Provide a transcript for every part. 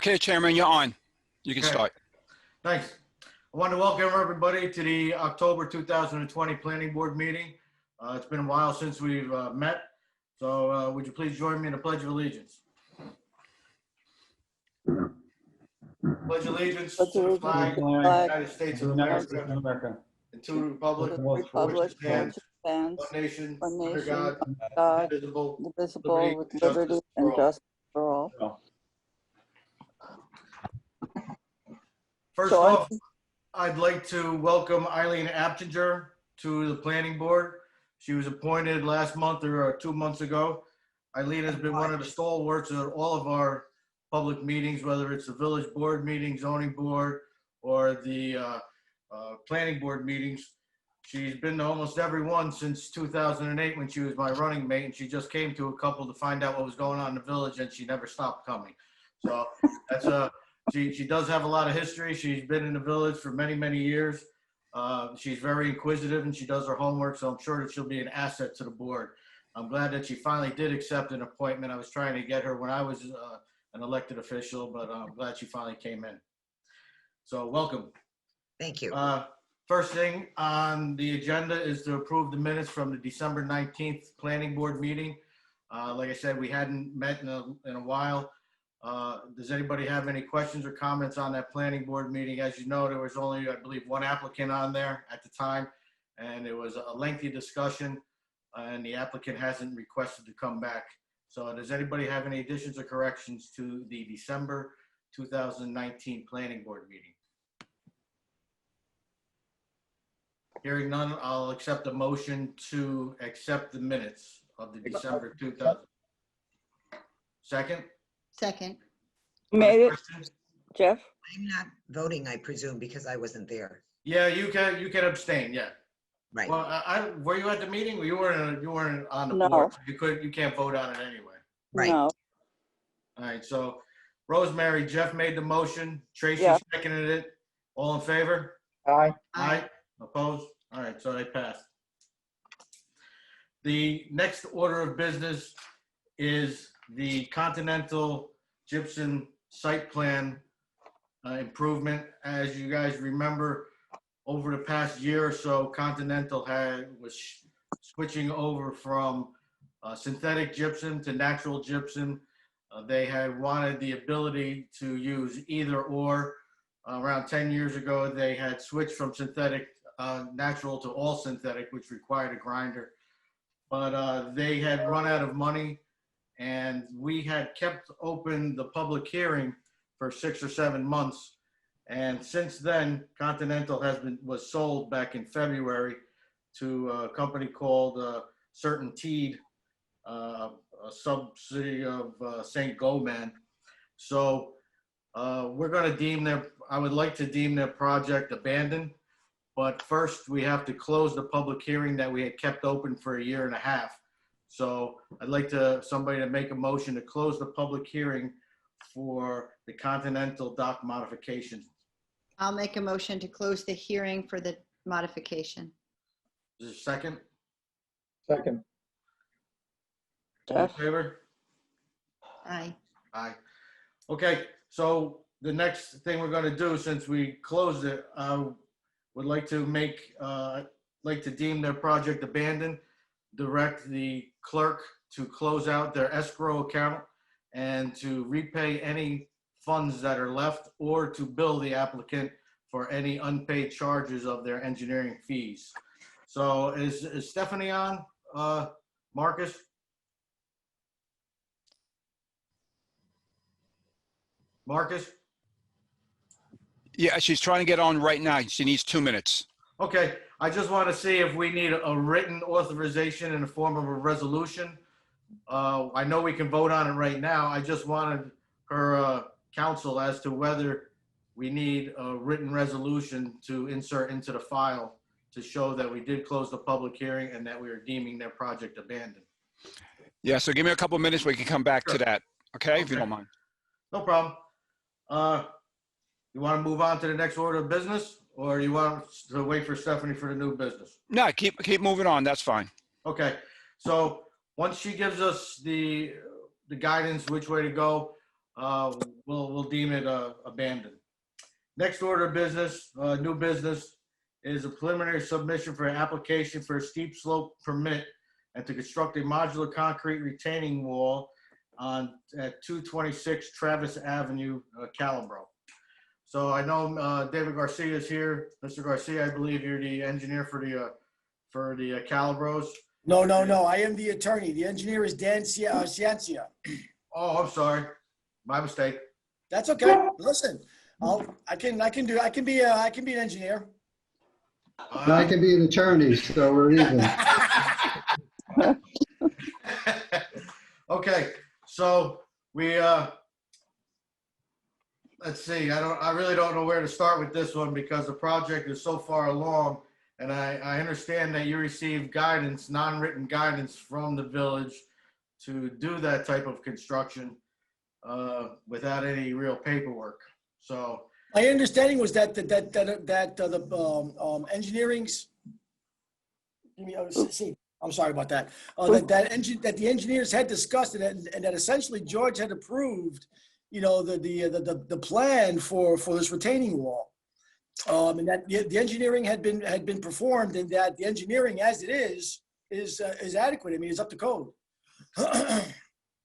Okay, Chairman, you're on. You can Okay. start. Thanks. I want to welcome everybody to the October 2020 Planning Board meeting. It's been a while since we've met, so would you please join me in the Pledge of Allegiance? Pledge allegiance to the flag of the United States of America and to the republic for which it stands, one nation, under God, indivisible, with liberty and justice for all. First off, I'd like to welcome Eileen Aptinger to the Planning Board. She was appointed last month or 2 months ago. Eileen has been one of the stalwarts at all of our public meetings, whether it's the village board meeting, zoning board, or the planning board meetings. She's been to almost every one since 2008 when she was my running mate, and she just came to a couple to find out what was going on in the village, and she never stopped coming. So that's she does have a lot of history. She's been in the village for many, many years. She's very inquisitive and she does her homework, so I'm sure that she'll be an asset to the board. I'm glad that she finally did accept an appointment. I was trying to get her when I was an elected official, but I'm glad she finally came in. So welcome. Thank you. First thing on the agenda is to approve the minutes from the December 19th Planning Board meeting. Like I said, we hadn't met in a while. Does anybody have any questions or comments on that planning board meeting? As you know, there was only, I believe, one applicant on there at the time, and it was a lengthy discussion, and the applicant hasn't requested to come back. So does anybody have any additions or corrections to the December 2019 planning board meeting? Hearing none, I'll accept a motion to accept the minutes of the December 2000. Second? Second. Made it, Jeff? I'm not voting, I presume, because I wasn't there. Yeah, you can abstain. Yeah. Right. Well, were you at the meeting? You weren't on the No. board. So you can't vote on it anyway. Right. No. All right. So Rosemary, Jeff made the motion. Tracy Yeah. seconded it. All in favor? Aye. Aye. Opposed? All right. So they passed. The next order of business is the Continental Gypsum site plan improvement. As you guys remember, over the past year or so, Continental was switching over from synthetic gypsum to natural gypsum. They had wanted the ability to use either or. Around 10 years ago, they had switched from synthetic natural to all synthetic, which required a grinder. But they had run out of money, and we had kept open the public hearing for 6 or 7 months. And since then, Continental was sold back in February to a company called Certainteed, a subsidiary of St. Gobain. So we're going to I would like to deem their project abandoned. But first, we have to close the public hearing that we had kept open for 1.5 years. So I'd like somebody to make a motion to close the public hearing for the Continental dock modifications. I'll make a motion to close the hearing for the modification. Is there a second? Second. All in Jeff? favor? Aye. Aye. Okay, so the next thing we're going to do, since we closed it, would like to deem their project abandoned, direct the clerk to close out their escrow account and to repay any funds that are left, or to bill the applicant for any unpaid charges of their engineering fees. So is Stephanie on, Marcus? Marcus? Yeah, she's trying to get on right now. She needs 2 minutes. Okay, I just want to see if we need a written authorization in the form of a resolution. I know we can vote on it right now. I just wanted her counsel as to whether we need a written resolution to insert into the file to show that we did close the public hearing and that we are deeming their project abandoned. Yeah, so give me a couple minutes. We can come back to that. Okay, if you don't mind. No problem. You want to move on to the next order of business, or you want to wait for Stephanie for the new business? No, keep moving on. That's fine. Okay, so once she gives us the guidance which way to go, we'll deem it abandoned. Next order of business, new business, is a preliminary submission for an application for a steep slope permit and to construct a modular concrete retaining wall at 226 Travis Avenue, Calabro. So I know David Garcia is here. Mr. Garcia, I believe you're the engineer for the Calabros. No, I am the attorney. The engineer is Dan Ciancia. Oh, I'm sorry. My mistake. That's okay. Listen, I can be an engineer. And I can be an attorney, so we're even. Okay, so we let's see. I really don't know where to start with this one because the project is so far along, and I understand that you received guidance, non-written guidance from the village to do that type of construction without any real paperwork. So My understanding was that the engineering's. I'm sorry about that. That the engineers had discussed it and that essentially George had approved, the plan for this retaining wall. And that the engineering had been performed and that the engineering as it is adequate. I mean, it's up to code.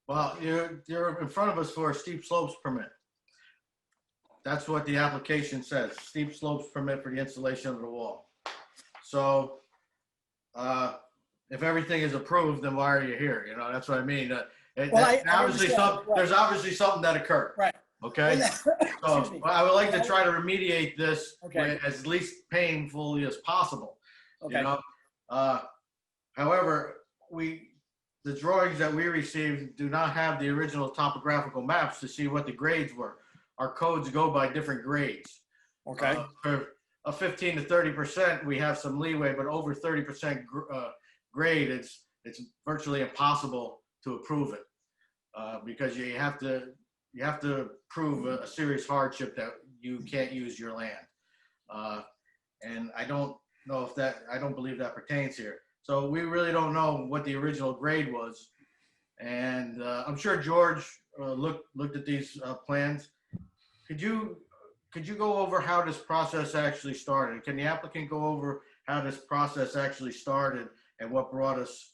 well, you're in front of us for a steep slopes permit. That's what the application says, steep slopes permit for the installation of the wall. So if everything is approved, then why are you here? That's what I mean. There's obviously something that occurred. Right. Okay. Excuse me. So I would like to try to remediate this Okay. as least painfully as possible. Okay. However, the drawings that we received do not have the original topographical maps to see what the grades were. Our codes go by different grades. Okay. For a 15 to 30%, we have some leeway, but over 30% grade, it's virtually impossible to approve it because you have to prove a serious hardship that you can't use your land. And I don't believe that pertains here. So we really don't know what the original grade was. And I'm sure George looked at these plans. Could you go over how this process actually started? Can the applicant go over how this process actually started and what brought us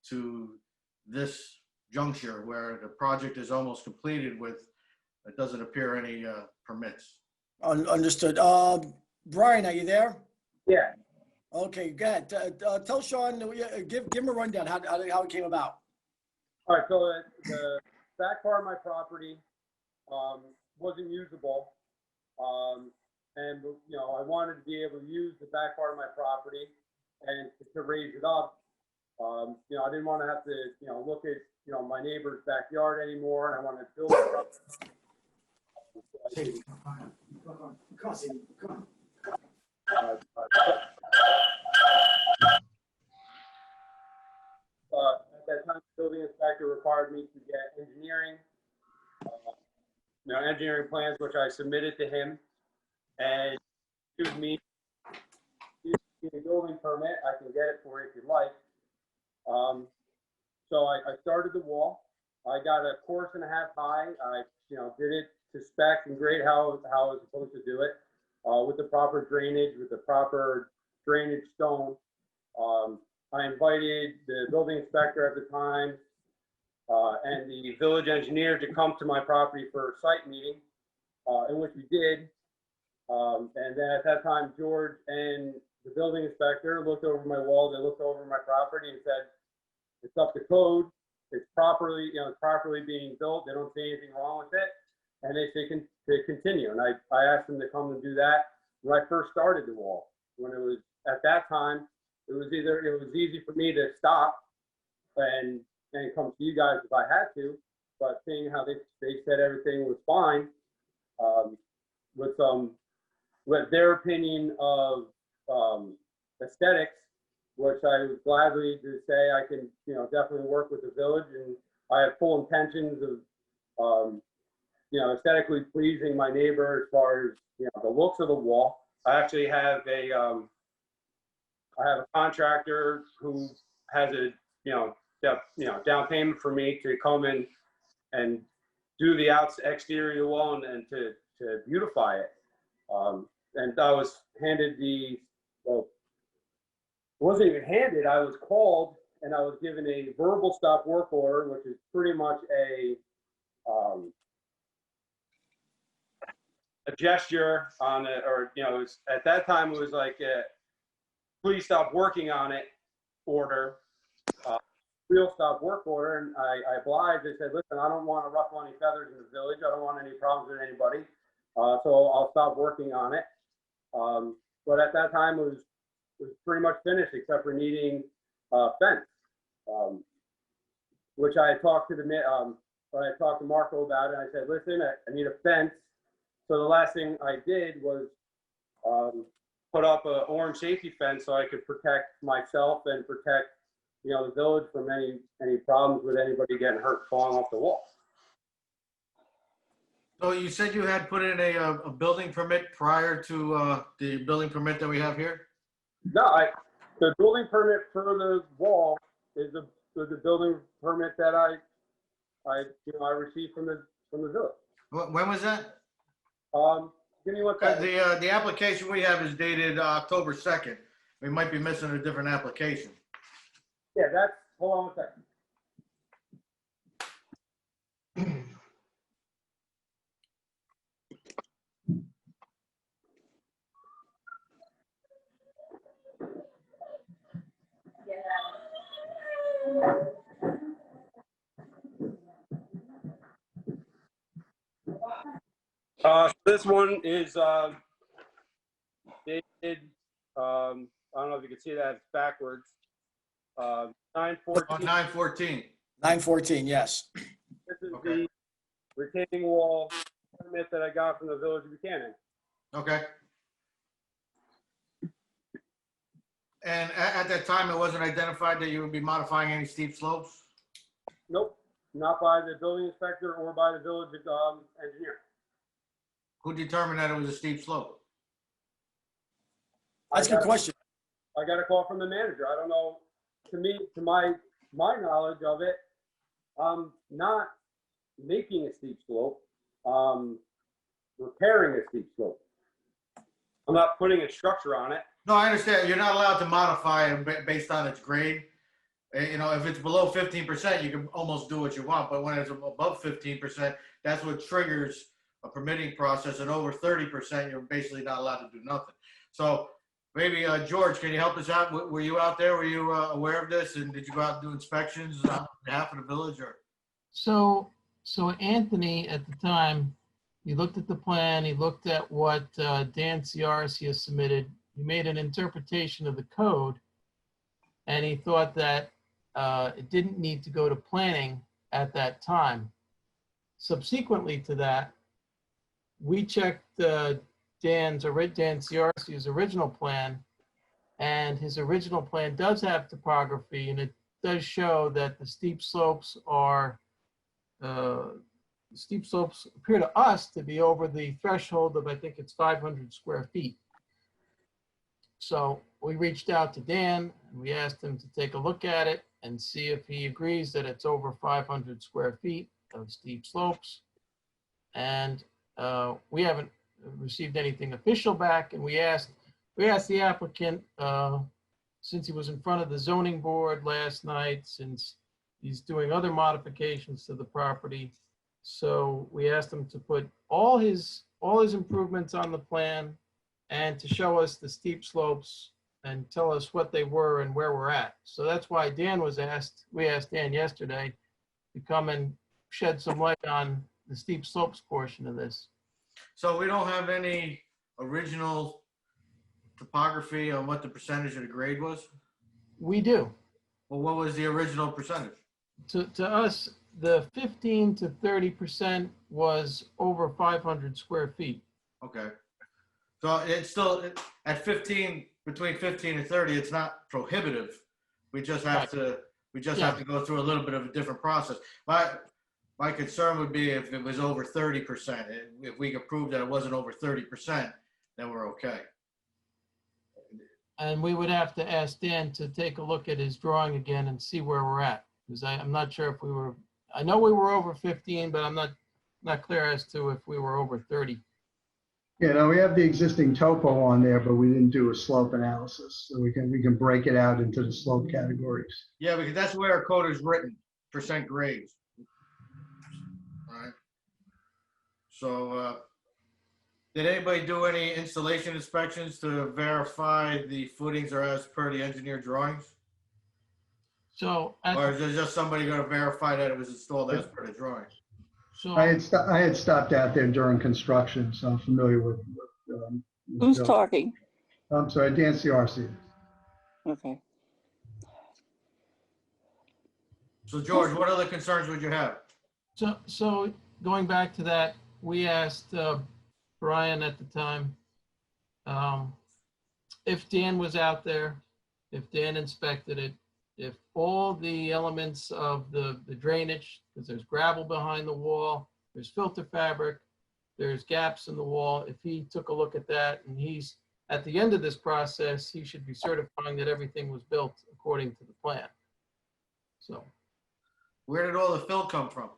to this juncture where the project is almost completed with, it doesn't appear any permits? Understood. Brian, are you there? Yeah, Okay, go ahead. Tell Sean, give him a rundown how it came about. all right, so the back part of my property wasn't usable. And, I wanted to be able to use the back part of my property and to raise it up. I didn't want to have to, look at, my neighbor's backyard anymore, and I wanted to build it up. Come on, Sadie, come on. At that time, the building inspector required me to get engineering, engineering plans, which I submitted to him, and excuse me, a building permit. I can get it for you if you'd like. So I started the wall. I got a course and a half high. I, did it to spec and grade how I was supposed to do it, with the proper drainage, with the proper drainage stone. I invited the building inspector at the time and the village engineer to come to my property for a site meeting, in which we did. And then at that time, George and the building inspector looked over my wall. They looked over my property and said, it's up to code. It's properly, it's properly being built. They don't see anything wrong with it. And they say to continue. And I asked them to come and do that when I first started the wall. When it was at that time, it was easy for me to stop and come to you guys if I had to. But seeing how they said everything was fine, with their opinion of aesthetics, which I would gladly to say I can, definitely work with the village, and I have full intentions of, aesthetically pleasing my neighbor as far as, the looks of the wall. I actually have a contractor who has a, down payment for me to come in and do the exterior wall and to beautify it. And I was handed well, it wasn't even handed, I was called and I was given a verbal stop work order, which is pretty much a gesture on it, or, you know, it was, at that time, it was like a please stop working on it order, real stop work order. And I obliged. I said, listen, I don't want to ruffle any feathers in the village. I don't want any problems with anybody. So I'll stop working on it. But at that time, it was pretty much finished except for needing fence, which I talked to I talked to Marco about it. And I said, listen, I need a fence. So the last thing I did was put up an orange safety fence so I could protect myself and protect, you know, the village from any problems with anybody getting hurt falling off the wall. So you said you had put in a building permit prior to the building permit that we have here? No, the building permit for the wall is the building permit that I received from the village. When was that? Give me one second. The application we have is dated October 2nd. We might be missing a different application. Yeah, hold on one second. This one is dated, I don't know if you can see that, it's backwards. 9/14. 9/14. 9/14, yes. This is Okay. the retaining wall permit that I got from the village of Buchanan. Okay. And at that time, it wasn't identified that you would be modifying any steep slopes? Nope, not by the building inspector or by the village engineer. Who determined that it was a steep slope? That's a good question. I got a call from the manager. I don't know, to my knowledge of it, I'm not making a steep slope, repairing a steep slope. I'm not putting a structure on it. No, I understand. You're not allowed to modify it based on its grade. You know, if it's below 15%, you can almost do what you want. But when it's above 15%, that's what triggers a permitting process. And over 30%, you're basically not allowed to do nothing. So maybe, George, can you help us out? Were you out there? Were you aware of this? And did you go out and do inspections on behalf of the village? Or So Anthony, at the time, he looked at the plan, he looked at what Dan Ciarci has submitted. He made an interpretation of the code, and he thought that it didn't need to go to planning at that time. Subsequently to that, we checked Dan Ciarci's original plan, and his original plan does have topography, and it does show that the steep slopes appear to us to be over the threshold of, I think it's 500 square feet. So we reached out to Dan and we asked him to take a look at it and see if he agrees that it's over 500 square feet of steep slopes. And we haven't received anything official back. And we asked the applicant, since he was in front of the zoning board last night, since he's doing other modifications to the property. So we asked him to put all his improvements on the plan and to show us the steep slopes and tell us what they were and where we're at. So that's why we asked Dan yesterday to come and shed some light on the steep slopes portion of this. so we don't have any original topography on what the percentage of the grade was? We do. Well, what was the original percentage? To us, the 15 to 30% was over 500 square feet. Okay. So it's still at 15, between 15 and 30, it's not prohibitive. We just have to, have to go through a little bit of a different process. My concern would be if it was over 30%. If we could prove that it wasn't over 30%, then we're okay. And we would have to ask Dan to take a look at his drawing again and see where we're at. Because I'm not sure if I know we were over 15, but I'm not not clear as to if we were over 30. You know, we have the existing topo on there, but we didn't do a slope analysis. So we can break it out into the slope categories. Yeah, because that's where our code is written, percent grades. All right. So, did anybody do any installation inspections to verify the footings are as per the engineer drawings? So, Or is it just somebody gonna verify that it was installed as per the drawings? I so had stopped out there during construction, so I'm familiar with Who's Bill. talking? I'm sorry, Dan CRC. Okay. So George, what other concerns would you have? So going back to that, we asked Brian at the time if Dan was out there, if Dan inspected it, if all the elements of the drainage, because there's gravel behind the wall, there's filter fabric, there's gaps in the wall, if he took a look at that and he's, at the end of this process, he should be certifying that everything was built according to the plan. So. Where did all the fill come from?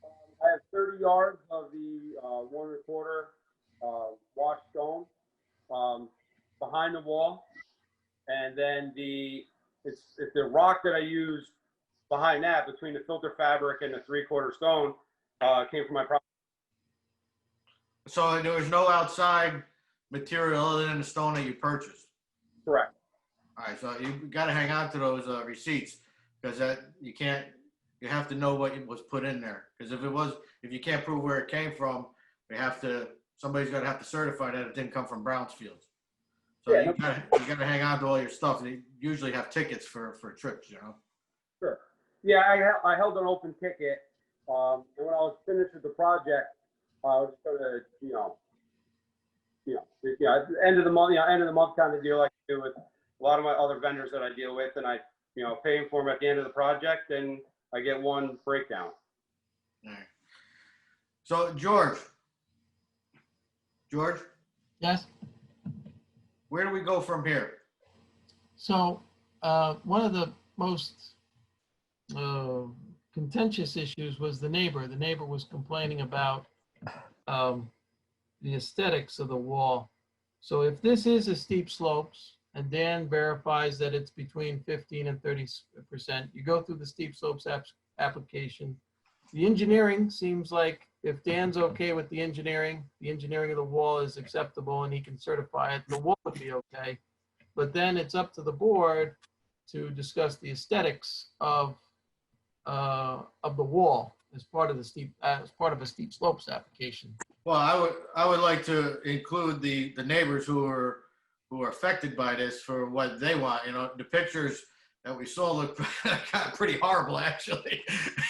I have 30 yards of the 1¼ washed stone behind the wall, and then it's the rock that I used behind that between the filter fabric and the 3/4 stone came from my property. So there was no outside material other than the stone that you purchased? Correct. All right, so you gotta hang on to those receipts, because you have to know what was put in there. Because if you can't prove where it came from, somebody's gonna have to certify that it didn't come from Brownsfield. So Yeah, you gotta hang on to all your stuff. They usually have tickets for trips, you know? Sure. Yeah, I held an open ticket, and when I was finished with the project, I was gonna, at the end of the month kind of deal like I do with a lot of my other vendors that I deal with, and I, pay them for them at the end of the project, and I get one breakdown. All right. So George, Yes. where do we go from here? So one of the most contentious issues was the neighbor. The neighbor was complaining about the aesthetics of the wall. So if this is a steep slopes and Dan verifies that it's between 15 and 30%, you go through the steep slopes application. The engineering seems like if Dan's okay with the engineering of the wall is acceptable and he can certify it, the wall would be okay. But then it's up to the board to discuss the aesthetics of the wall as part of a steep slopes application. Well, I would like to include the neighbors who are affected by this for what they want. The pictures that we saw look pretty horrible, actually.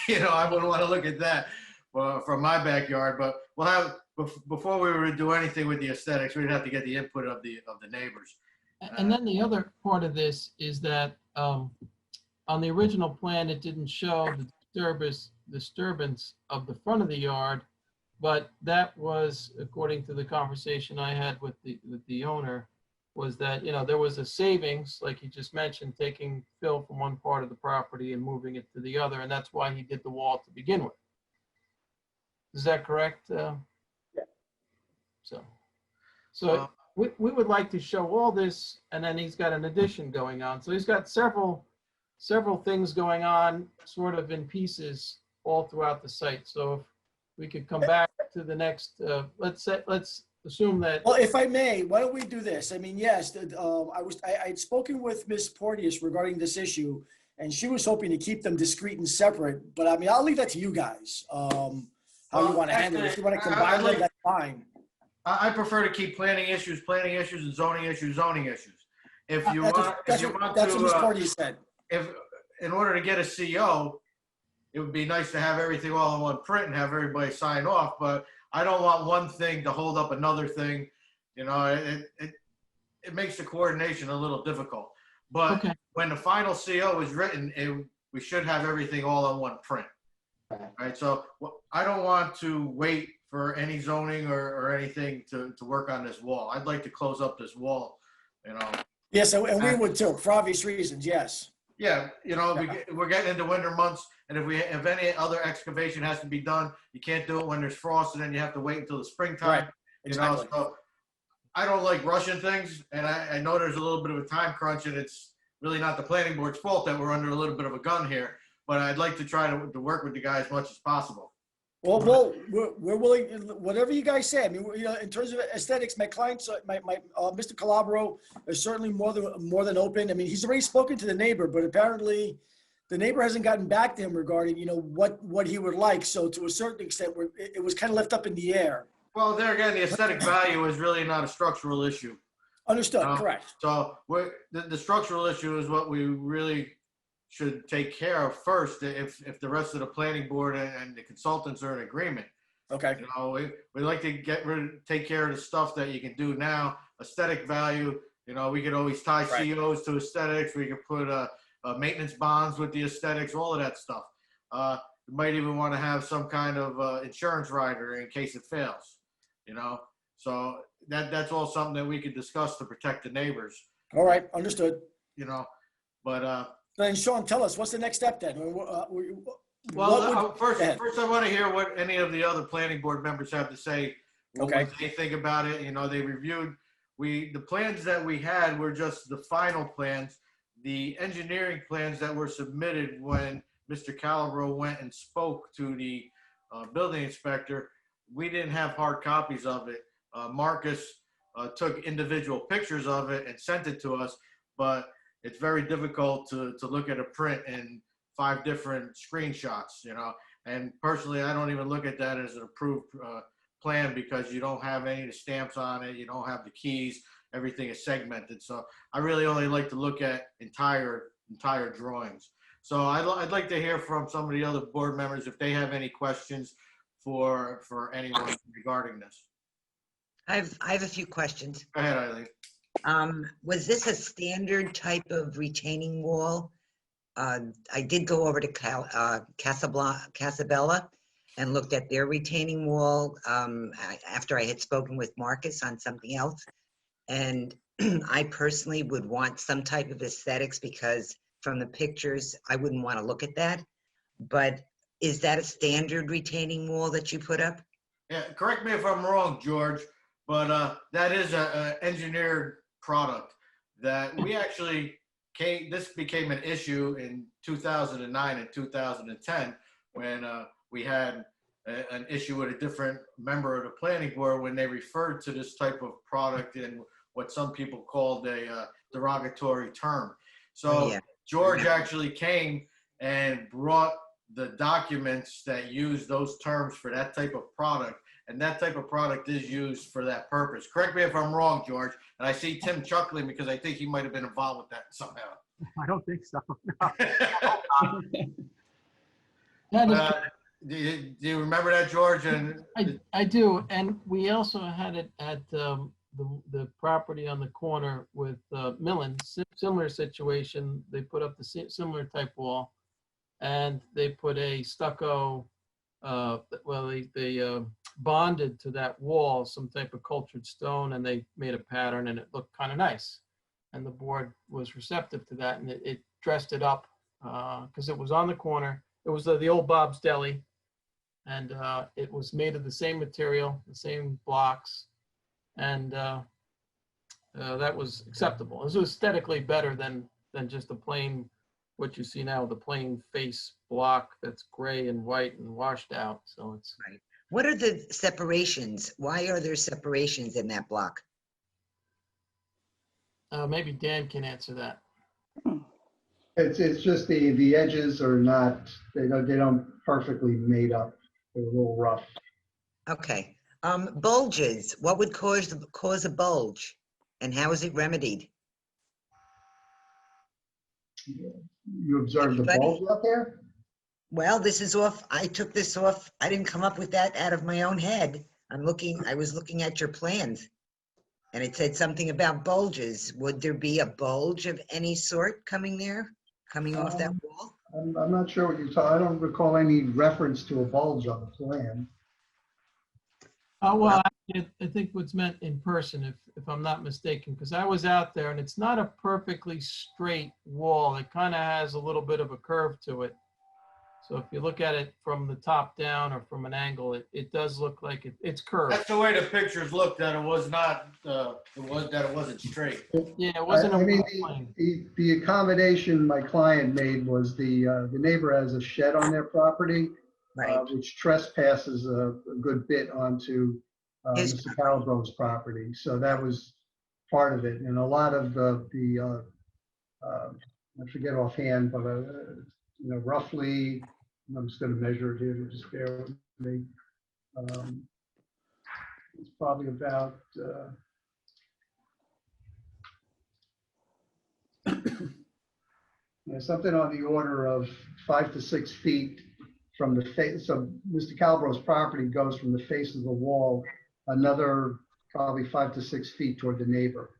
I wouldn't want to look at that from my backyard. But we'll have, before we were to do anything with the aesthetics, we'd have to get the input of the neighbors. And then the other part of this is that on the original plan, it didn't show the disturbance of the front of the yard, but that was, according to the conversation I had with the owner, was that, there was a savings, like you just mentioned, taking fill from one part of the property and moving it to the other, and that's why he did the wall to begin with. Is that correct? Yeah. So we would like to show all this, and then he's got an addition going on. So he's got several things going on sort of in pieces all throughout the site. So if we could come back to the next, let's assume that. Well, if I may, why don't we do this? I mean, yes, I'd spoken with Ms. Porteous regarding this issue, and she was hoping to keep them discreet and separate. But I mean, I'll leave that to you guys. How you want to handle it. If you want to combine them, that's fine. I prefer to keep planning issues, and zoning issues. If you That's what Ms. Porteous said. If in order to get a CO, it would be nice to have everything all in one print and have everybody sign off. But I don't want one thing to hold up another thing. It makes the coordination a little difficult. But Okay. when the final CO is written, we should have everything all on one print. Right. So I don't want to wait for any zoning or anything to work on this wall. I'd like to close up this wall. Yes, and we would too, for obvious reasons. Yes. Yeah, we're getting into winter months, and if any other excavation has to be done, you can't do it when there's frost, and then you have to wait until the springtime. Right, exactly. So I don't like rushing things, and I know there's a little bit of a time crunch, and it's really not the planning board's fault that we're under a little bit of a gun here. But I'd like to try to work with you guys as much as possible. Well, we're willing, whatever you guys say. I mean, in terms of aesthetics, my clients, Mr. Calabro is certainly more than open. I mean, he's already spoken to the neighbor, but apparently the neighbor hasn't gotten back to him regarding, what he would like. So to a certain extent, it was kind of left up in the air. Well, there again, the aesthetic value is really not a structural issue. Understood, correct. So the structural issue is what we really should take care of first if the rest of the planning board and the consultants are in agreement. Okay. We like to take care of the stuff that you can do now. Aesthetic value, we could always tie Right. COs to aesthetics. We could put maintenance bonds with the aesthetics, all of that stuff. You might even want to have some kind of insurance rider in case it fails, So that's all something that we could discuss to protect the neighbors, All right, understood. But Then Sean, tell us, what's the next step then? first ahead. I want to hear what any of the other planning board members have to say. Okay. What they think about it. They reviewed, the plans that we had were just the final plans. The engineering plans that were submitted when Mr. Calabro went and spoke to the building inspector, we didn't have hard copies of it. Marcus took individual pictures of it and sent it to us, but it's very difficult to look at a print in 5 different screenshots, and personally, I don't even look at that as an approved plan because you don't have any of the stamps on it. You don't have the keys. Everything is segmented. So I really only like to look at entire drawings. So I'd like to hear from some of the other board members if they have any questions for anyone regarding this. I have a few questions. Go ahead, Eileen. Was this a standard type of retaining wall? I did go over to Casabella and looked at their retaining wall after I had spoken with Marcus on something else. And I personally would want some type of aesthetics because from the pictures, I wouldn't want to look at that. But is that a standard retaining wall that you put up? Yeah, correct me if I'm wrong, George, but that is an engineered product that we actually this became an issue in 2009 and 2010 when we had an issue with a different member of the planning board when they referred to this type of product in what some people called a derogatory term. So Yeah. George actually came and brought the documents that use those terms for that type of product. And that type of product is used for that purpose. Correct me if I'm wrong, George. And I see Tim chuckling because I think he might have been involved with that somehow. I don't think so. Do you remember that, George? And I do, and we also had it at the property on the corner with Millen, similar situation. They put up the similar type wall, and they put a stucco, they bonded to that wall some type of cultured stone, and they made a pattern, and it looked kind of nice. And the board was receptive to that, and it dressed it up because it was on the corner. It was the old Bob's Deli, and it was made of the same material, the same blocks, and that was acceptable. It was aesthetically better than just a plain, what you see now, the plain face block that's gray and white and washed out. So it's Right. What are the separations? Why are there separations in that block? maybe Dan can answer that. It's just the edges are not, they don't perfectly made up. They're a little rough. Okay. Bulges, what would cause a bulge? And how is it remedied? You observed the Anybody? bulge out there? Well, this is off. I took this off. I didn't come up with that out of my own head. I was looking at your plans and it said something about bulges. Would there be a bulge of any sort coming off that wall? I'm not sure what you're talking. I don't recall any reference to a bulge on the plan. Oh, well, I think what's meant in person, if I'm not mistaken, because I was out there and it's not a perfectly straight wall. It kind of has a little bit of a curve to it. So if you look at it from the top down or from an angle, it does look like it's curved. That's the way the pictures looked, that it was not, it wasn't straight. Yeah, it wasn't I mean, a plane. the accommodation my client made was the neighbor has a shed on their property, Right. which trespasses a good bit onto His Mr. Calabro's property. So that was part of it. And a lot of I forget offhand, but, roughly, I'm just going to measure it here, just bear with me. It's probably about, something on the order of 5 to 6 feet from the face. So Mr. Calabro's property goes from the face of the wall another probably 5 to 6 feet toward the neighbor.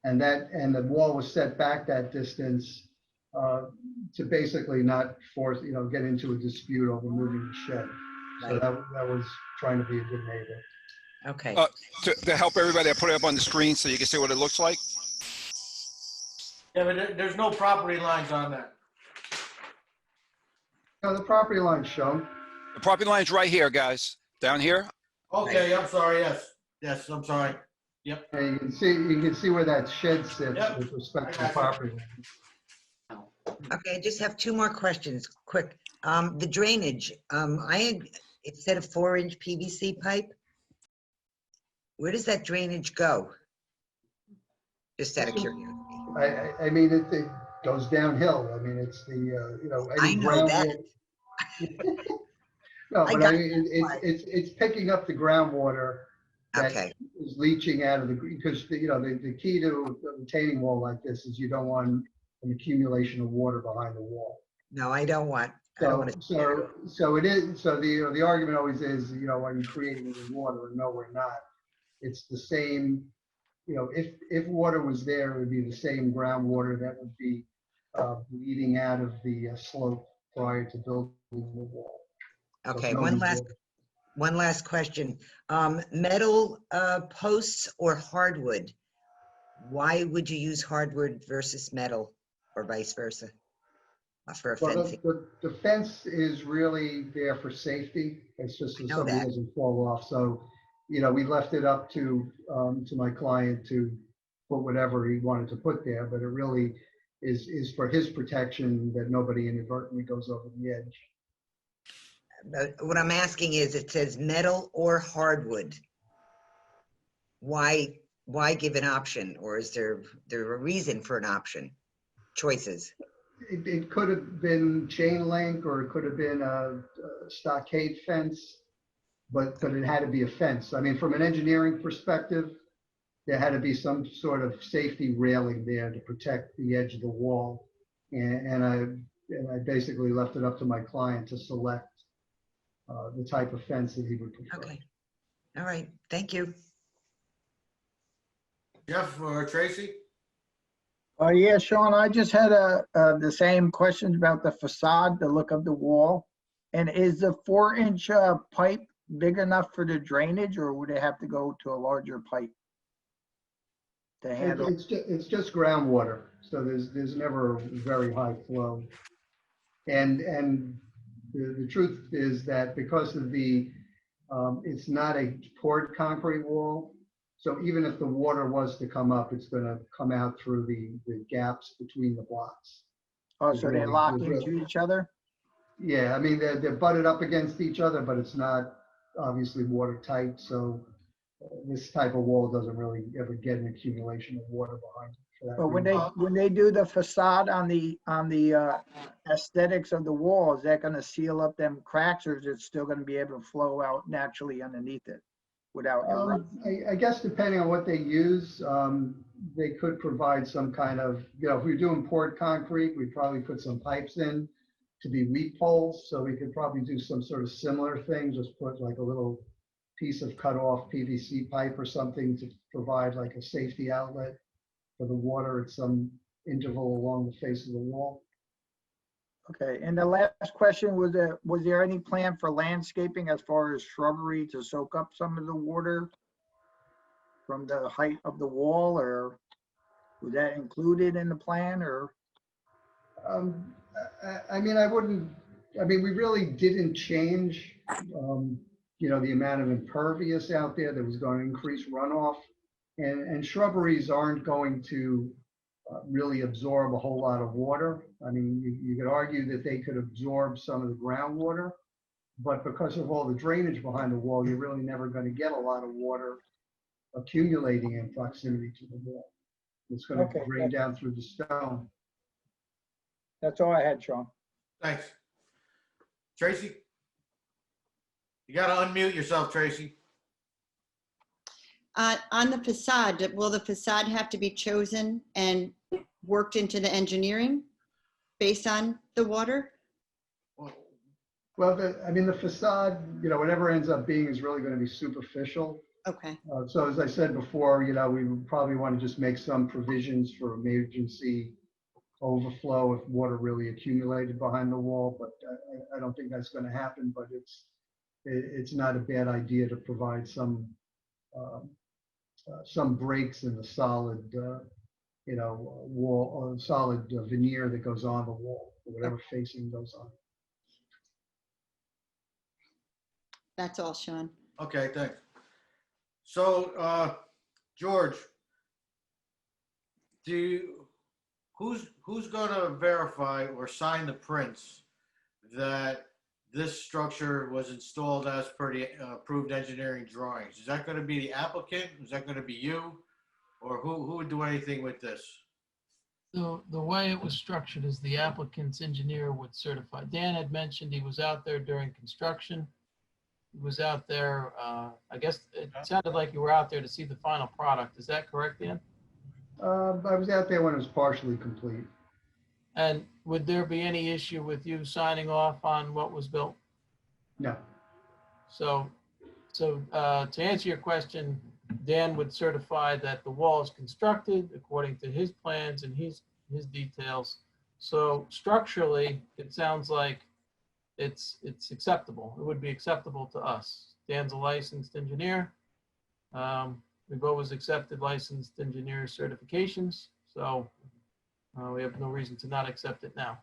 And the wall was set back that distance to basically not force, get into a dispute over moving the shed. So Right. that was trying to be a good neighbor. Okay. To help everybody, I put it up on the screen so you can see what it looks like. Yeah, but there's no property lines on that. Now, the property line's shown. The property line's right here, guys, down here. Okay, I'm sorry, yes, I'm sorry. Yep. And you can see where that shed sits Yep. with respect to I the got you. property line. Okay, I just have two more questions, quick. The drainage, it said a 4-inch PVC pipe. Where does that drainage go? Just out of curiosity. I mean, it goes downhill. I mean, it's I any know that. No, I but got I mean, it's picking up the groundwater that Okay, is leaching out of because the key to a retaining wall like this is you don't want an accumulation of water behind the wall. no, I don't want to. So it is, so the argument always is, are you creating any water? No, we're not. It's the same, if water was there, it would be the same groundwater that would be bleeding out of the slope prior to building the wall. So Okay, no one new last water. One last question. Metal posts or hardwood? Why would you use hardwood versus metal or vice versa? For a Well, fencing? the fence is really there for safety. It's just so I know somebody that. doesn't fall off. So, we left it up to my client to put whatever he wanted to put there, but it really is for his protection that nobody inadvertently goes over the edge. But what I'm asking is, it says metal or hardwood. Why give an option? Or is there a reason for an option? Choices? It could have been chain link or it could have been a stockade fence, but it had to be a fence. I mean, from an engineering perspective, there had to be some sort of safety railing there to protect the edge of the wall. And I basically left it up to my client to select the type of fence that he would prefer. Okay. All right. Thank you. Jeff or Tracy? Yeah, Sean, I just had the same questions about the facade, the look of the wall. And is the 4-inch pipe big enough for the drainage, or would it have to go to a larger pipe to handle? It's just groundwater, so there's never a very high flow. And the truth is that because of it's not a poured concrete wall, so even if the water was to come up, it's going to come out through the gaps between the blocks. Oh, so they lock Really- into each other? Yeah, I mean, they're butted up against each other, but it's not obviously watertight. So this type of wall doesn't really ever get an accumulation of water behind it. For that But reason. when they do the facade on the aesthetics of the wall, is that going to seal up them cracks, or is it still going to be able to flow out naturally underneath it without eroding? I guess depending on what they use, they could provide some kind of, if we're doing poured concrete, we'd probably put some pipes in to be weep holes. So we could probably do some sort of similar thing, just put like a little piece of cut off PVC pipe or something to provide like a safety outlet for the water at some interval along the face of the wall. Okay, and the last question was there any plan for landscaping as far as shrubbery to soak up some of the water from the height of the wall, or was that included in the plan, or? I mean, we really didn't change, the amount of impervious out there that was going to increase runoff. And shrubberies aren't going to really absorb a whole lot of water. I mean, you could argue that they could absorb some of the groundwater, but because of all the drainage behind the wall, you're really never going to get a lot of water accumulating in proximity to the wall. It's going to Okay, drain down through the stone. That's all I had, Sean. Thanks. Tracy? You gotta unmute yourself, Tracy. On the facade, will the facade have to be chosen and worked into the engineering based on the water? Well, the facade, whatever ends up being is really going to be superficial. Okay, So as I said before, we would probably want to just make some provisions for emergency overflow if water really accumulated behind the wall, but I don't think that's going to happen, but it's not a bad idea to provide some breaks in the solid, wall, or solid veneer that goes on the wall, or whatever facing goes on. that's all, Sean. Okay, thanks. So, George, who's gonna verify or sign the prints that this structure was installed as per the approved engineering drawings? Is that gonna be the applicant? Is that gonna be you? Or who would do anything with this? So the way it was structured is the applicant's engineer would certify. Dan had mentioned he was out there during construction. He was out there, I guess it sounded like you were out there to see the final product. Is that correct, Dan? I was out there when it was partially complete. And would there be any issue with you signing off on what was built? No. So to answer your question, Dan would certify that the wall is constructed according to his plans and his details. So structurally, it sounds like it's acceptable. It would be acceptable to us. Dan's a licensed engineer. We've always accepted licensed engineer certifications, so we have no reason to not accept it now.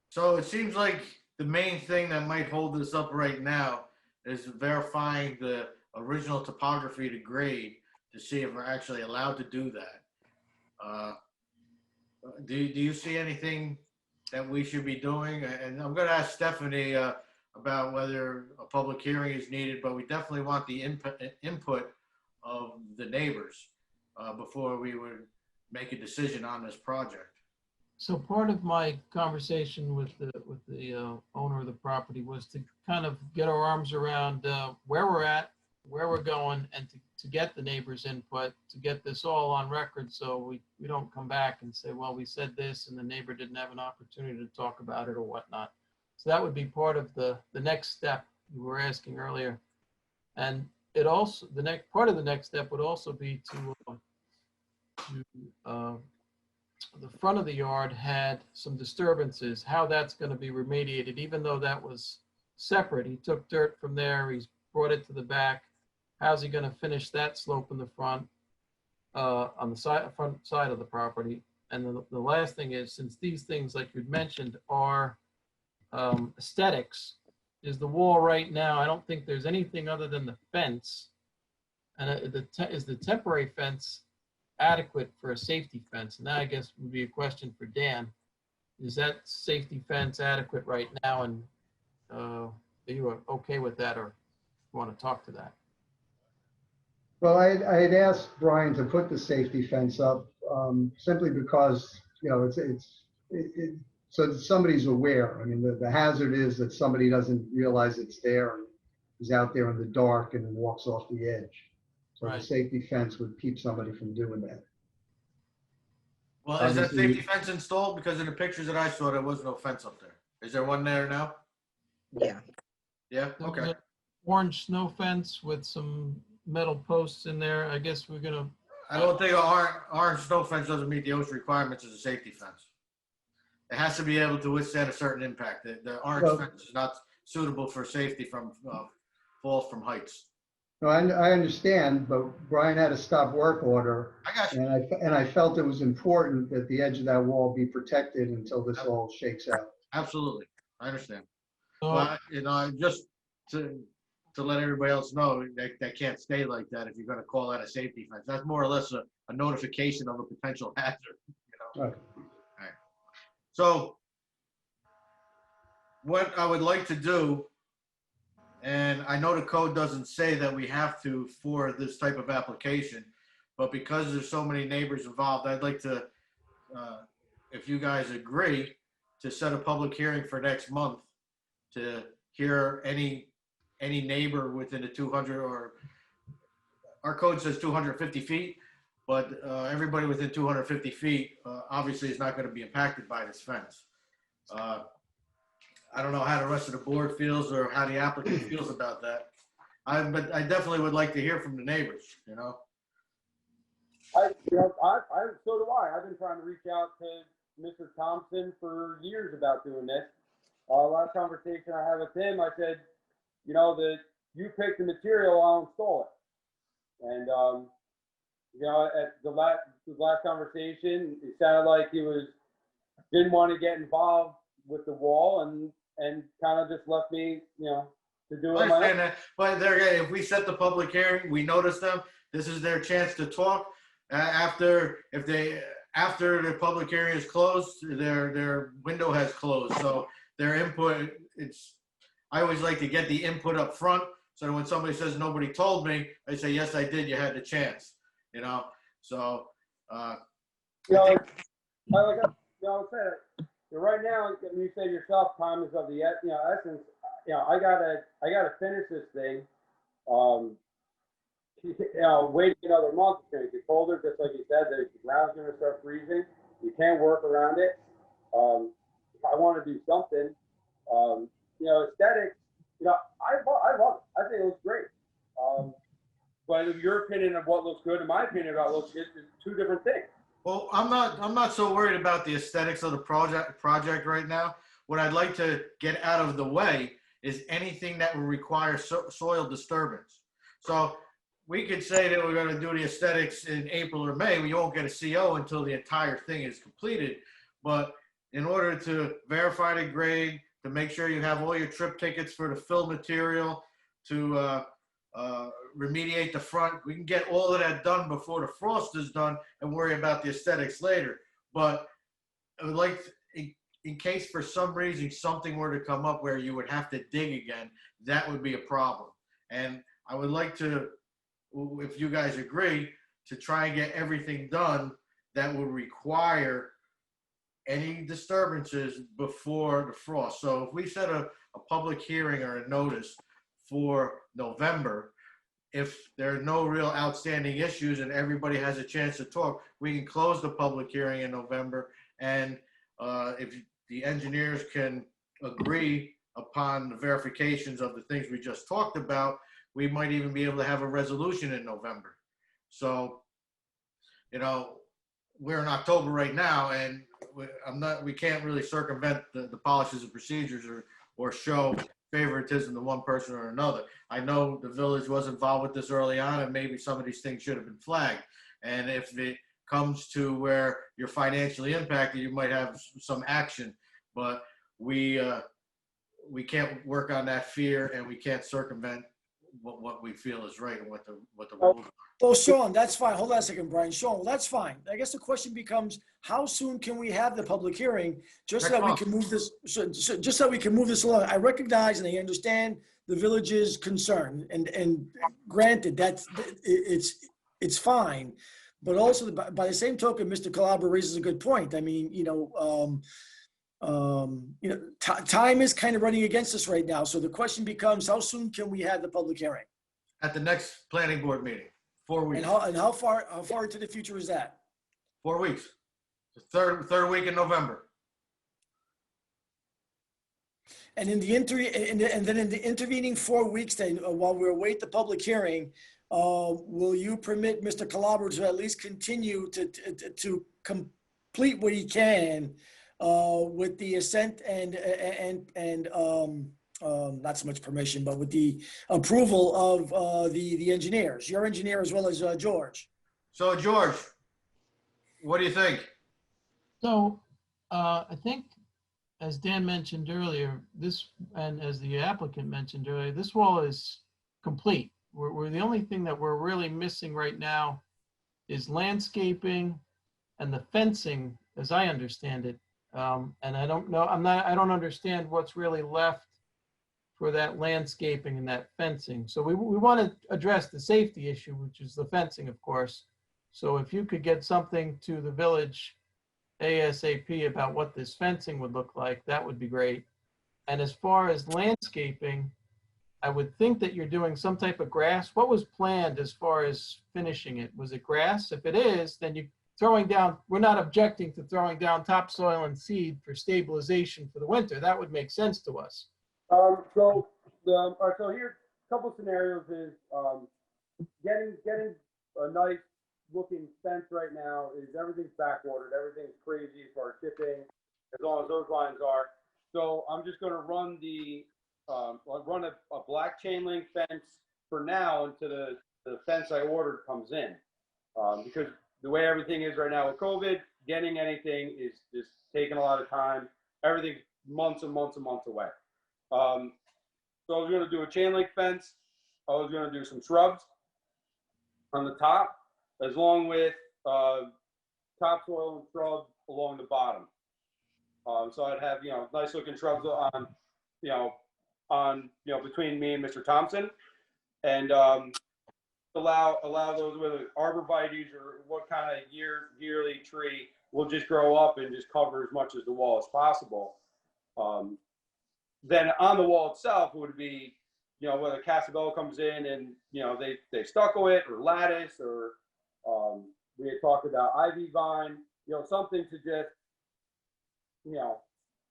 So it seems like the main thing that might hold this up right now is verifying the original topography to grade to see if we're actually allowed to do that. Do you see anything that we should be doing? And I'm going to ask Stephanie about whether a public hearing is needed, but we definitely want the input of the neighbors before we would make a decision on this project. So part of my conversation with the owner of the property was to kind of get our arms around where we're at, where we're going, and to get the neighbors' input, to get this all on record so we don't come back and say, well, we said this and the neighbor didn't have an opportunity to talk about it or whatnot. So that would be part of the next step you were asking earlier. And it also, part of the next step would also be to the front of the yard had some disturbances, how that's going to be remediated, even though that was separate. He took dirt from there, he's brought it to the back. How's he going to finish that slope in the front, on the front side of the property? And the last thing is, since these things, like you'd mentioned, are aesthetics, is the wall right now, I don't think there's anything other than the fence. And is the temporary fence adequate for a safety fence? And that, I guess, would be a question for Dan. Is that safety fence adequate right now? And are you okay with that, or want to talk to that? Well, I had asked Brian to put the safety fence up simply because, it's so that somebody's aware. I mean, the hazard is that somebody doesn't realize it's there and is out there in the dark and then walks off the edge. So Right. the safety fence would keep somebody from doing that. Well, is that Obviously- safety fence installed? Because in the pictures that I saw, there was no fence up there. Is there one there now? Yeah. Yeah, There was okay. an orange snow fence with some metal posts in there. I guess we're gonna, I don't think orange snow fence doesn't meet the OSHA requirements as a safety fence. it has to be able to withstand a certain impact. The orange Well- fence is not suitable for safety from falls from heights. No, I understand, but Brian had a stop work order, I got you. and I felt it was important that the edge of that wall be protected until this all shakes out. Absolutely. I understand. So, But, you know, just to let everybody else know, that can't stay like that if you're gonna call that a safety fence. That's more or less a notification of a potential hazard, you know? Right. So what I would like to do, and I know the code doesn't say that we have to for this type of application, but because there's so many neighbors involved, I'd like to, if you guys agree, to set a public hearing for next month to hear any neighbor within the 200, or our code says 250 feet, but everybody within 250 feet obviously is not going to be impacted by this fence. I don't know how the rest of the board feels or how the applicant feels about that. But I definitely would like to hear from the neighbors, you know? So do I. I've been trying to reach out to Mr. Thompson for years about doing this. Last conversation I had with him, I said, you know, you pick the material, I'll install it. And, you know, at the last conversation, it sounded like he didn't want to get involved with the wall and kind of just left me, you know, to do it I on my understand own. that, but if we set the public hearing, we notice them, this is their chance to talk. After the public hearing is closed, their window has closed, so their input, I always like to get the input up front, so that when somebody says, nobody told me, I say, yes, I did, you had the chance, you know, so. You know, like I said, right now, you say yourself, time is of the essence. You know, I gotta finish this thing. You know, waiting another month, it's gonna get colder, just like you said. The ground's gonna start freezing. You can't work around it. I want to do something. You know, aesthetics. You know, I love it. I think it looks great. But your opinion of what looks good and my opinion about what looks good is two different things. Well, I'm not so worried about the aesthetics of the project right now. What I'd like to get out of the way is anything that will require soil disturbance. So we could say that we're going to do the aesthetics in April or May. We won't get a CO until the entire thing is completed. But in order to verify the grade, to make sure you have all your trip tickets for the fill material, to remediate the front, we can get all of that done before the frost is done and worry about the aesthetics later. But I would like, in case for some reason something were to come up where you would have to dig again, that would be a problem. And I would like to, if you guys agree, to try and get everything done that would require any disturbances before the frost. So if we set a public hearing or a notice for November, if there are no real outstanding issues and everybody has a chance to talk, we can close the public hearing in November. And if the engineers can agree upon the verifications of the things we just talked about, we might even be able to have a resolution in November. So, you know, we're in October right now, and we can't really circumvent the policies and procedures or show favoritism to one person or another. I know the village was involved with this early on, and maybe some of these things should have been flagged. And if it comes to where you're financially impacted, you might have some action, but we can't work on that fear, and we can't circumvent what we feel is right and what the rules are. Well, Sean, that's fine. Hold on a second, Brian. Sean, well, that's fine. I guess the question becomes, how soon can we have the public hearing just so that we can move this, just so we can move this along? I recognize and I understand the village's concern, and granted, it's fine. But also, by the same token, Mr. Calabro raises a good point. I mean, time is kind of running against us right now. So the question becomes, how soon can we have the public hearing? At the next planning board meeting, 4 weeks. And how far into the future is that? 4 weeks. The third week in November. And in the intervening 4 weeks, then, while we await the public hearing, will you permit Mr. Calabro to at least continue to complete what he can with the assent and not so much permission, but with the approval of the engineers, your engineer as well as George. So George, what do you think? So I think, as Dan mentioned earlier, and as the applicant mentioned earlier, this wall is complete. We're the only thing that we're really missing right now is landscaping and the fencing, as I understand it. And I don't know, I don't understand what's really left for that landscaping and that fencing. So we want to address the safety issue, which is the fencing, of course. So if you could get something to the village ASAP about what this fencing would look like, that would be great. And as far as landscaping, I would think that you're doing some type of grass. What was planned as far as finishing it? Was it grass? If it is, then you're throwing down, we're not objecting to throwing down topsoil and seed for stabilization for the winter. That would make sense to us. All right, so here's a couple scenarios is, getting a nice looking fence right now is everything's backwatered, everything's crazy as far as shipping, as long as those lines are. So I'm just gonna run run a black chain link fence for now until the fence I ordered comes in. Because the way everything is right now with COVID, getting anything is just taking a lot of time. Everything's months and months and months away. So I was gonna do a chain link fence. I was gonna do some shrubs on the top, as long with topsoil and shrubs along the bottom. So I'd have, nice looking shrubs on, between me and Mr. Thompson, and allow those, whether arborvitaes or what kind of yearly tree will just grow up and just cover as much as the wall as possible. Then on the wall itself would be, whether Casabella comes in and, they stucco it or lattice, or we had talked about ivy vine, something to just,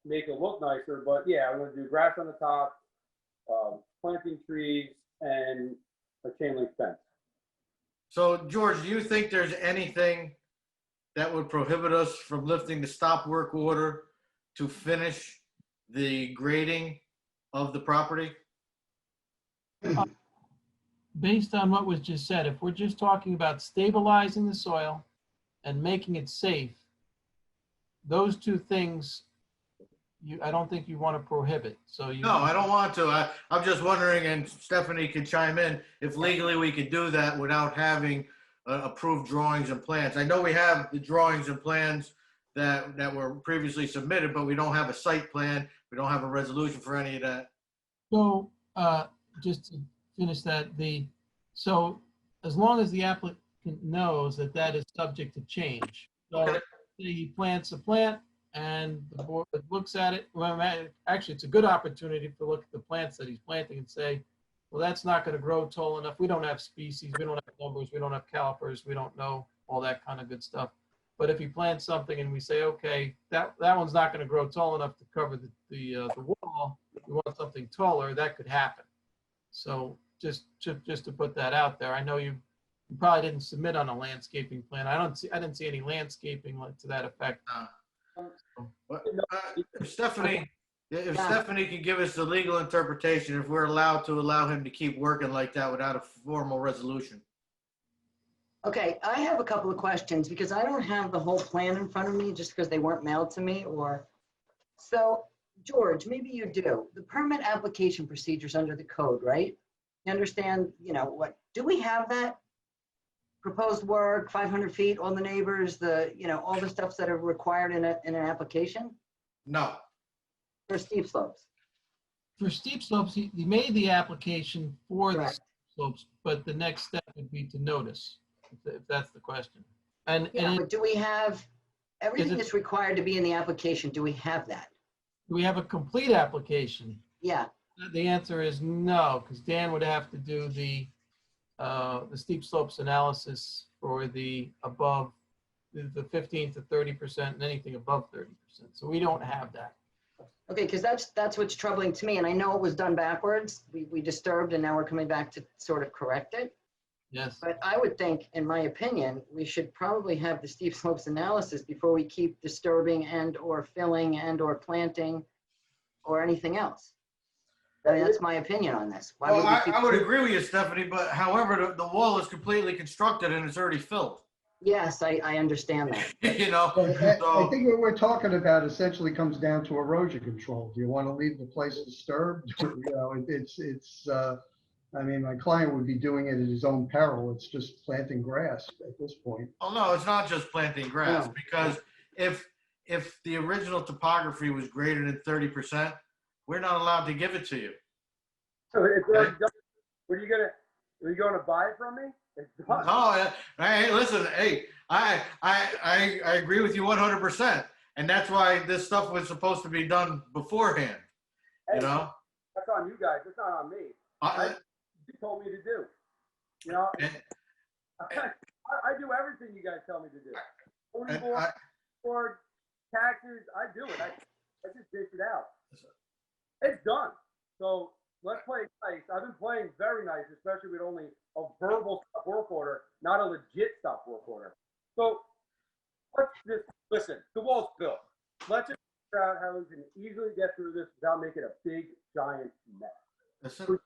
make it look nicer. But yeah, I'm gonna do grass on the top, planting trees, and a chain link fence. So George, do you think there's anything that would prohibit us from lifting the stop work order to finish the grading of the property? Based on what was just said, if we're just talking about stabilizing the soil and making it safe, those two things, I don't think you want to prohibit. So No, I don't want to. I'm just wondering, and Stephanie could chime in, if legally we could do that without having approved drawings and plans. I know we have the drawings and plans that were previously submitted, but we don't have a site plan. We don't have a resolution for any of that. So just to finish that, so as long as the applicant knows that that is subject to change. So Okay. he plants a plant and the board looks at it. Well, actually, it's a good opportunity to look at the plants that he's planting and say, well, that's not going to grow tall enough. We don't have species. We don't have numbers. We don't have calipers. We don't know all that kind of good stuff. But if he plants something and we say, okay, that one's not going to grow tall enough to cover the wall, we want something taller, that could happen. So just to put that out there, I know you probably didn't submit on a landscaping plan. I didn't see any landscaping to that effect. If Stephanie can give us the legal interpretation, if we're allowed to allow him to keep working like that without a formal resolution. Okay, I have a couple of questions because I don't have the whole plan in front of me just because they weren't mailed to me so George, maybe you do. The permit application procedures under the code, right? You understand, do we have that? Proposed work, 500 feet, all the neighbors, all the stuff that are required in an application No. for steep slopes? For steep slopes, he made the application for the Correct. steep slopes, but the next step would be to notice, if that's the question. And But do we have everything it- that's required to be in the application? Do we have that? do we have a complete application? Yeah, The answer is no, because Dan would have to do the steep slopes analysis for the above, the 15 to 30% and anything above 30%. So we don't have that. okay, because that's what's troubling to me. And I know it was done backwards. We disturbed and now we're coming back to sort of correct it. Yes. But I would think, in my opinion, we should probably have the steep slopes analysis before we keep disturbing and or filling and or planting or anything else. I mean, that's my opinion on this. Why Well, would we keep? I would agree with you, Stephanie, but however, the wall is completely constructed and it's already filled. Yes, I understand that. You know, But I so, think what we're talking about essentially comes down to erosion control. Do you want to leave the place disturbed? You know, I mean, my client would be doing it at his own peril. It's just planting grass at this point. oh no, it's not just planting grass, No. because if the original topography was greater than 30%, we're not allowed to give it to you. So it's already done. Are you gonna buy it from me? It's done. No, hey, listen, hey, I agree with you 100%, and that's why this stuff was supposed to be done beforehand. You know, That's on you guys. It's not on me. You told me to do. You know, I do everything you guys tell me to do. Voting board, taxes, I do it. I just dish it out. It's done. So let's play nice. I've been playing very nice, especially with only a verbal stop work order, not a legit stop work order. So let's just listen. The wall's built. Let's just figure out how we can easily get through this without making a big giant mess. listen,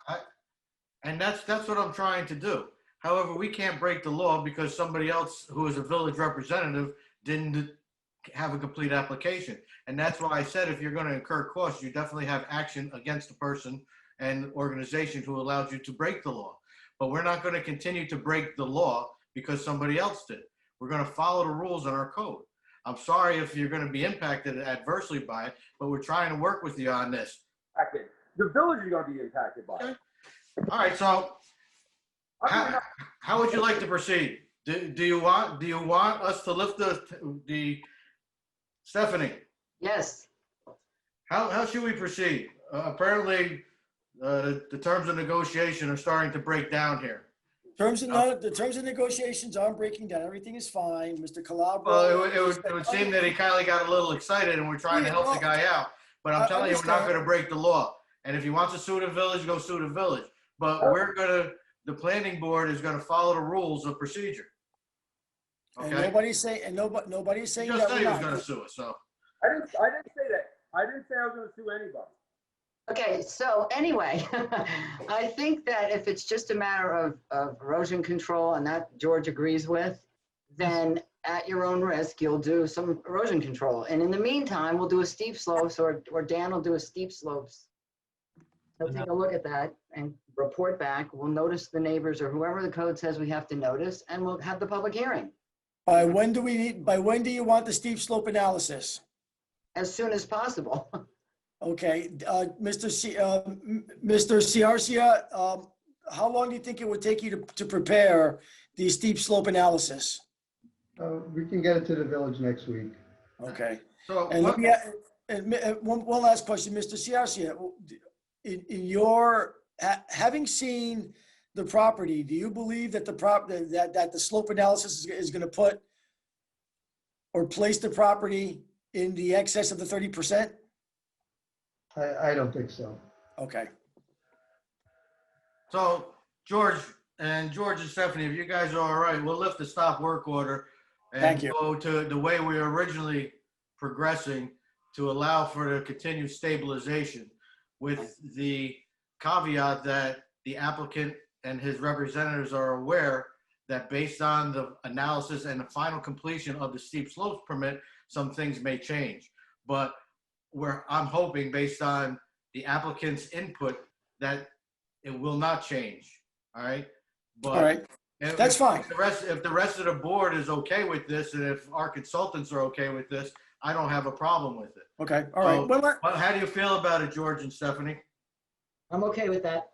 and that's what I'm trying to do. However, we can't break the law because somebody else who is a village representative didn't have a complete application. And that's why I said, if you're going to incur costs, you definitely have action against the person and organization who allowed you to break the law. But we're not going to continue to break the law because somebody else did. We're going to follow the rules in our code. I'm sorry if you're going to be impacted adversely by it, but we're trying to work with you on this. The village is going to be impacted by it. All right, so how would you like to proceed? Do you want us to lift the Stephanie? Yes. How should we proceed? Apparently, the terms of negotiation are starting to break down here. The terms of negotiations aren't breaking down. Everything is fine. Mr. Calabro. Well, it would seem that he kind of got a little excited and we're trying to help the guy out. But I'm telling you, we're not going to break the law. And if he wants to sue the village, go sue the village. But the planning board is going to follow the rules of procedure. And Okay? nobody's saying He just that said we're he was not. going to sue us, so. I didn't say that. I didn't say I was going to sue anybody. Okay, so anyway, I think that if it's just a matter of erosion control, and that George agrees with, then at your own risk, you'll do some erosion control. And in the meantime, we'll do a steep slopes, or Dan will do a steep slopes. He'll take a look at that and report back. We'll notice the neighbors or whoever the code says we have to notice, and we'll have the public hearing By when do you want the steep slope analysis? as soon as possible. Okay, Mr. Ciarcia, how long do you think it would take you to prepare the steep slope analysis? We can get it to the village next week. Okay. So And let me, one last question, Mr. Ciarcia. In your, having seen the property, do you believe that that the slope analysis is going to put or place the property in the excess of the 30%? I don't think so. Okay. So George and Stephanie, if you guys are all right, we'll lift the stop work order and Thank you. go to the way we were originally progressing to allow for the continued stabilization, with the caveat that the applicant and his representatives are aware that based on the analysis and the final completion of the steep slopes permit, some things may change. But I'm hoping, based on the applicant's input, that it will not change. All right. But All right. That's fine. If the rest of the board is okay with this, and if our consultants are okay with this, I don't have a problem with it. Okay. All right. So, Well, how do you feel about it, George and Stephanie? I'm okay with that.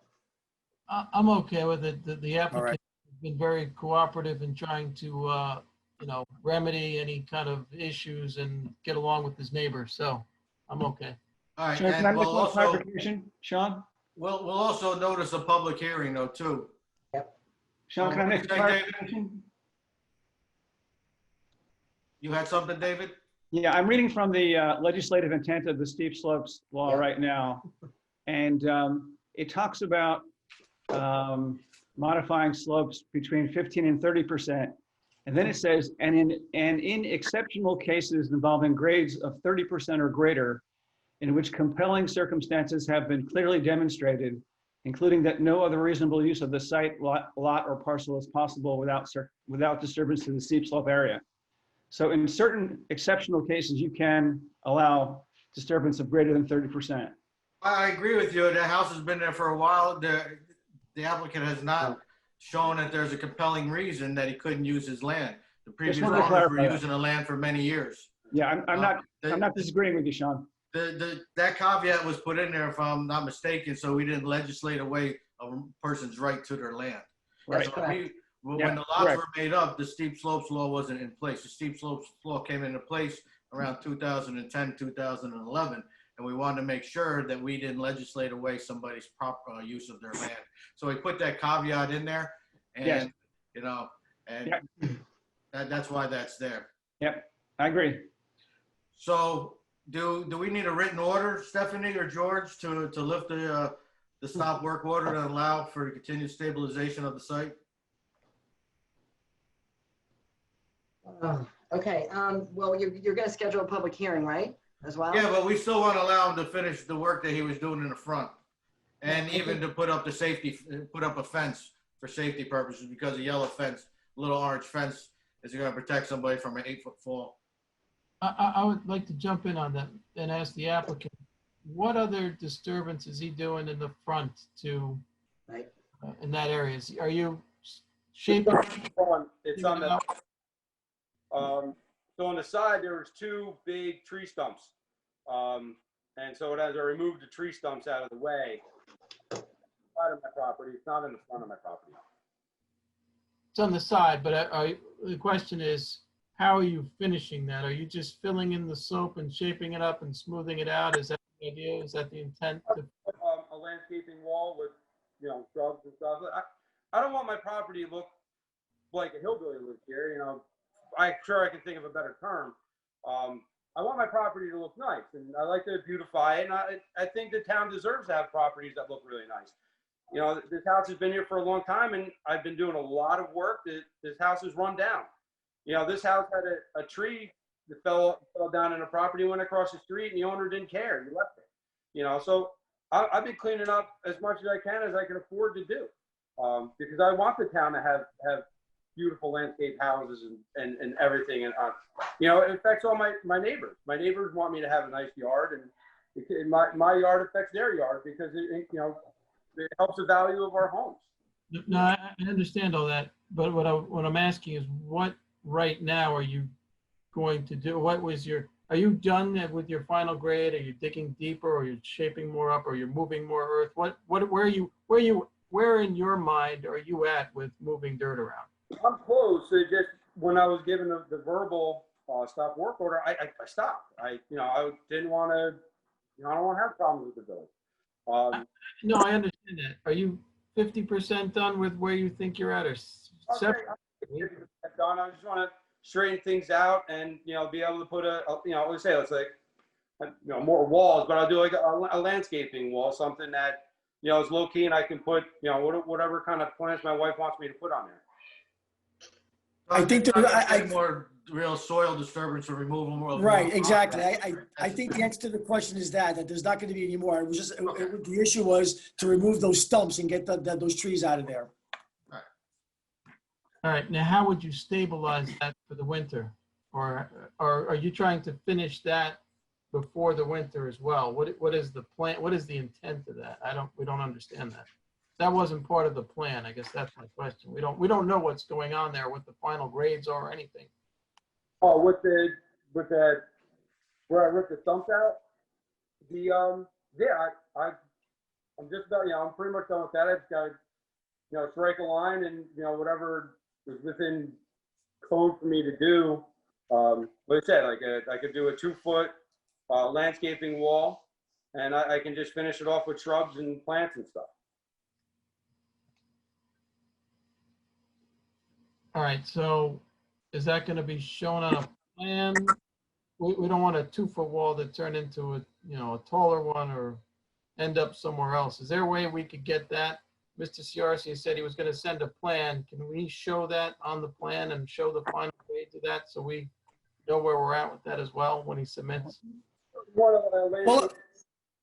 I'm okay with it. The right. applicant has been very cooperative in trying to, remedy any kind of issues and get along with his neighbors. So I'm okay. All right. Sean, can I And make we'll one also, clarification? Sean? we'll also notice a public hearing though, too. Sean, can I make a What do you say, clarification? You had something, David? Yeah, I'm reading from the legislative intent of the steep slopes law Yeah. right now. And it talks about modifying slopes between 15 and 30%. And then it says, and in exceptional cases involving grades of 30% or greater, in which compelling circumstances have been clearly demonstrated, including that no other reasonable use of the site, lot or parcel is possible without disturbance to the steep slope area. So in certain exceptional cases, you can allow disturbance of greater than 30%. I agree with you. The house has been there for a while. The applicant has not shown that there's a compelling reason that he couldn't use his land. The previous wanted to owners were clarify that. using the land for many years. Yeah, I'm not disagreeing with you, Sean. That caveat was put in there, if I'm not mistaken, so we didn't legislate away a person's right to their land. Right. So when Yeah, the lots correct. were made up, the steep slopes law wasn't in place. The steep slopes law came into place around 2010, 2011. And we wanted to make sure that we didn't legislate away somebody's proper use of their land. So we put that caveat in there, and Yes. you know, and Yep. that's why that's there. Yep, I agree. So do we need a written order, Stephanie or George, to lift the stop work order to allow for continued stabilization of the site? Okay, well, you're gonna schedule a public hearing, right, as well? Yeah, but we still want to allow him to finish the work that he was doing in the front, and even to put up a fence for safety purposes, because a yellow fence, little orange fence, is going to protect somebody from an 8-foot fall. I would like to jump in on that and ask the applicant, what other disturbance is he doing in the front to, Right. in that area? Are you shaping? It's on the, so on the side, there was 2 big tree stumps. And so as I removed the tree stumps out of the way, side of my property, it's not in the front of my property. It's on the side, but the question is, how are you finishing that? Are you just filling in the slope and shaping it up and smoothing it out? Is that the idea? Is that the intent? A landscaping wall with, shrubs and stuff. I don't want my property to look like a hillbilly lives here, I'm sure I can think of a better term. I want my property to look nice, and I like to beautify it, and I think the town deserves to have properties that look really nice. This house has been here for a long time, and I've been doing a lot of work. This house is run down. This house had a tree that fell down in a property, went across the street, and the owner didn't care. He left it. So I've been cleaning up as much as I can afford to do, because I want the town to have beautiful landscape houses and everything. And, it affects all my neighbors. My neighbors want me to have a nice yard, and my yard affects their yard because it helps the value of our homes. No, I understand all that, but what I'm asking is, what right now are you going to do? Are you done with your final grade? Are you digging deeper, or you're shaping more up, or you're moving more earth? Where in your mind are you at with moving dirt around? I'm close. It just, when I was given the verbal stop work order, I stopped. I didn't want to, I don't want to have problems with the building. No, I understand that. Are you 50% done with where you think you're at, or Okay, I'm done. I just want to straighten things out and, be able to put let's say, more walls, but I'll do like a landscaping wall, something that, is low key, and I can put, whatever kind of plants my wife wants me to put on there. I think more real soil disturbance or removal. Right, exactly. I think the answer to the question is that there's not going to be any more. It was just, the issue was to remove those stumps and get those trees out of there. all right, now how would you stabilize that for the winter? Or are you trying to finish that before the winter as well? What is the plan? What is the intent of that? We don't understand that. That wasn't part of the plan. I guess that's my question. We don't know what's going on there, what the final grades are or anything. Oh, with the where I ripped the stumps out, I'm just about, I'm pretty much done with that. I just got to, strike a line and, whatever is within code for me to do. Like I said, I could do a 2-foot landscaping wall, and I can just finish it off with shrubs and plants and stuff. All right, so is that going to be shown on a plan? We don't want a 2-foot wall to turn into a taller one or end up somewhere else. Is there a way we could get that Mr. Ciarcia said he was going to send a plan. Can we show that on the plan and show the final page of that so we know where we're at with that as well when he submits? More of a laser Well,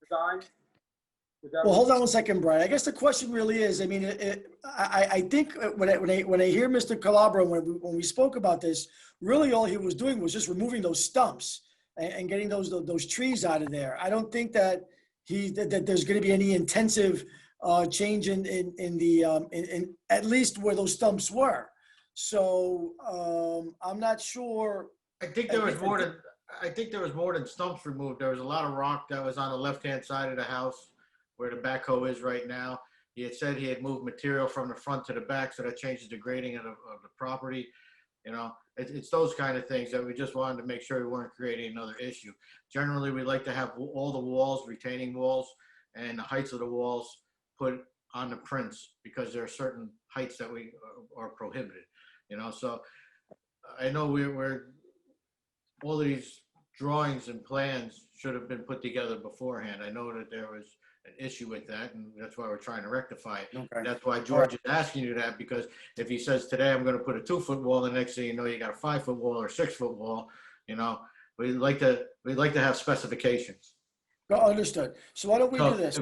design. Is that well, what- hold on one second, Brian. I guess the question really is, I mean, I think when I hear Mr. Calabro, when we spoke about this, really all he was doing was just removing those stumps and getting those trees out of there. I don't think that that there's going to be any intensive change in at least where those stumps were. So I'm not sure. I think there was more than stumps removed. There was a lot of rock that was on the left-hand side of the house where the backhoe is right now. He had said he had moved material from the front to the back, so that changes the grading of the property. You know, it's those kind of things that we just wanted to make sure we weren't creating another issue. Generally, we like to have all the walls, retaining walls, and the heights of the walls put on the prints because there are certain heights that we are prohibited. You know, so I know we're all of these drawings and plans should have been put together beforehand. I know that there was an issue with that, and that's why we're trying to rectify it. Okay. That's why George is asking you that, because if he says today I'm going to put a 2-foot wall, the next thing you know you got a 5-foot wall or 6-foot wall. You know, we'd like to have specifications. Understood. So why don't we do this?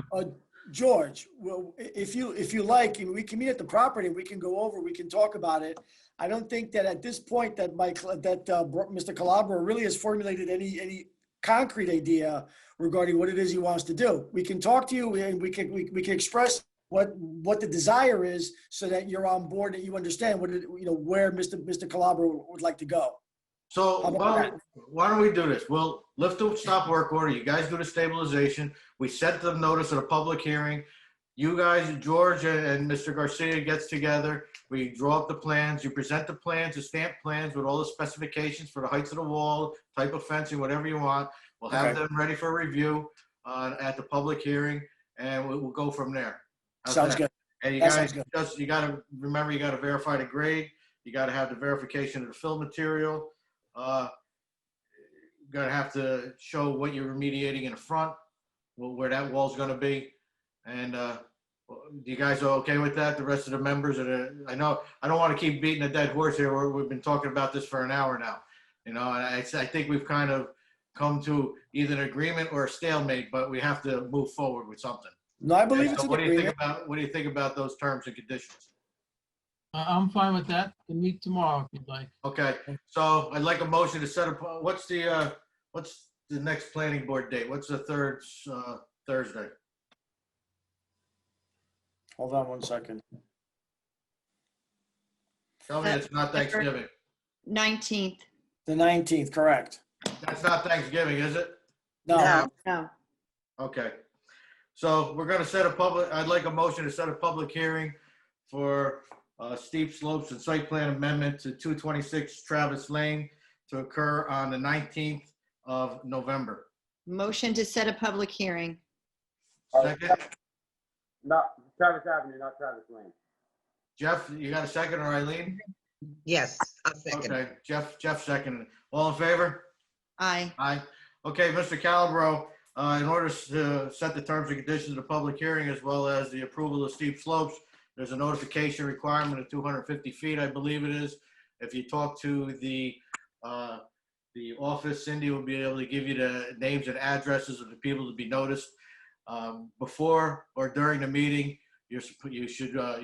George, well, if you like, we can meet at the property, we can go over, we can talk about it. I don't think that at this point that Mr. Calabro really has formulated any concrete idea regarding what it is he wants to do. We can talk to you and we can express what the desire is so that you're on board, that you understand where Mr. Calabro would like to go. So why don't we do this? We'll lift the stop work order. You guys do the stabilization. We set the notice of the public hearing. You guys, George and Mr. Garcia gets together. We draw up the plans. You present the plans, the stamped plans with all the specifications for the heights of the wall, type of fencing, whatever you want. We'll have them ready for review at the public hearing, and we'll go from there. How's Sounds that? good. And you That guys, sounds good. you got to remember, you got to verify the grade. You got to have the verification of the fill material. You're gonna have to show what you're remediating in the front, where that wall's gonna be. And you guys are okay with that? The rest of the members I know I don't want to keep beating a dead horse here. We've been talking about this for an hour now. You know, and I think we've kind of come to either an agreement or a stalemate, but we have to move forward with something. No, I believe it's So an what do you think agreement. about those terms and conditions? I'm fine with that. We can meet tomorrow if you'd like. Okay, so I'd like a motion to set up, what's the next planning board date? What's the third Thursday? Hold on one second. Tell me it's not Thanksgiving. 19th. The 19th, correct. That's not Thanksgiving, is it? No. No. Okay. So we're gonna set I'd like a motion to set a public hearing for steep slopes and site plan amendment to 226 Travis Lane to occur on the 19th of November. Motion to set a public hearing. Second, Not Travis Avenue, not Travis Lane. Jeff, you got a second, or Eileen? Yes, I'll second. Okay, Jeff seconded. All in favor? Aye. Aye. Okay, Mr. Calabro, in order to set the terms and conditions of the public hearing as well as the approval of steep slopes, there's a notification requirement of 250 feet, I believe it is. If you talk to the office, Cindy will be able to give you the names and addresses of the people to be noticed. Before or during the meeting, you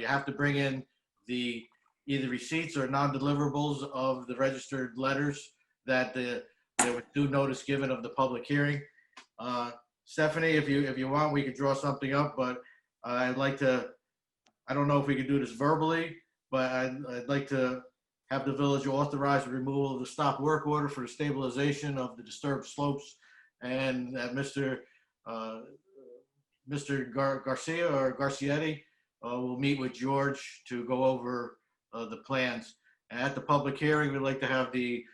have to bring in either receipts or non-deliverables of the registered letters that there was due notice given of the public hearing. Stephanie, if you want, we could draw something up, but I'd like to, I don't know if we could do this verbally, but I'd like to have the village authorize the removal of the stop work order for the stabilization of the disturbed slopes, and that Mr. Garcia or Garcietti will meet with George to go over the plans. And at the public hearing, we'd like to have the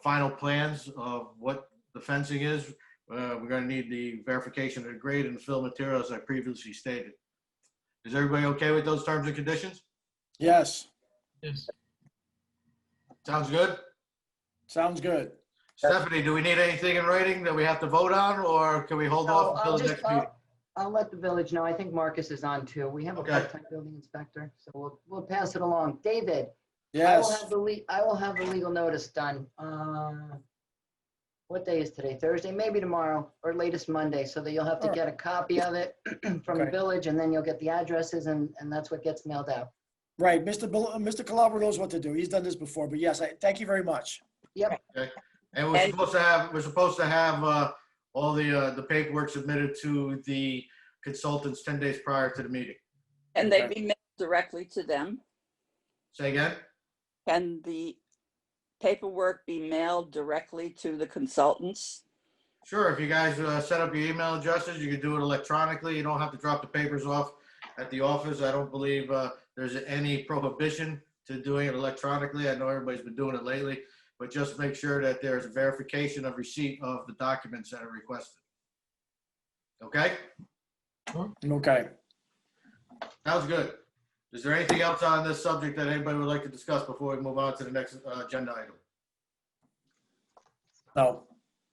final plans of what the fencing is. We're going to need the verification of the grade and the fill material, as I previously stated. Is everybody okay with those terms and conditions? Yes, Yes. Sounds good? sounds good. Stephanie, do we need anything in writing that we have to vote on, or can we hold off until the next meeting? I'll let the village know. I think Marcus is on too. We have a Okay. part-time building inspector, so we'll pass it along. David, I will Yes. have I will have the legal notice done. What day is today? Thursday, maybe tomorrow or latest Monday, so that you'll have to All right. get a copy of it from the Okay. village, and then you'll get the addresses, and that's what gets mailed out. Right, Mr. Calabro knows what to do. He's done this before, but yes, thank you very much. Yep. And we're supposed to have all the paperwork submitted to the consultants 10 days prior to the meeting. And they Okay. be mailed directly to them? Say again? Can the paperwork be mailed directly to the consultants? Sure, if you guys set up your email addresses, you can do it electronically. You don't have to drop the papers off at the office. I don't believe there's any prohibition to doing it electronically. I know everybody's been doing it lately, but just make sure that there's verification of receipt of the documents that are requested. Okay? Okay. Sounds good. Is there anything else on this subject that anybody would like to discuss before we move on to the next agenda item? No.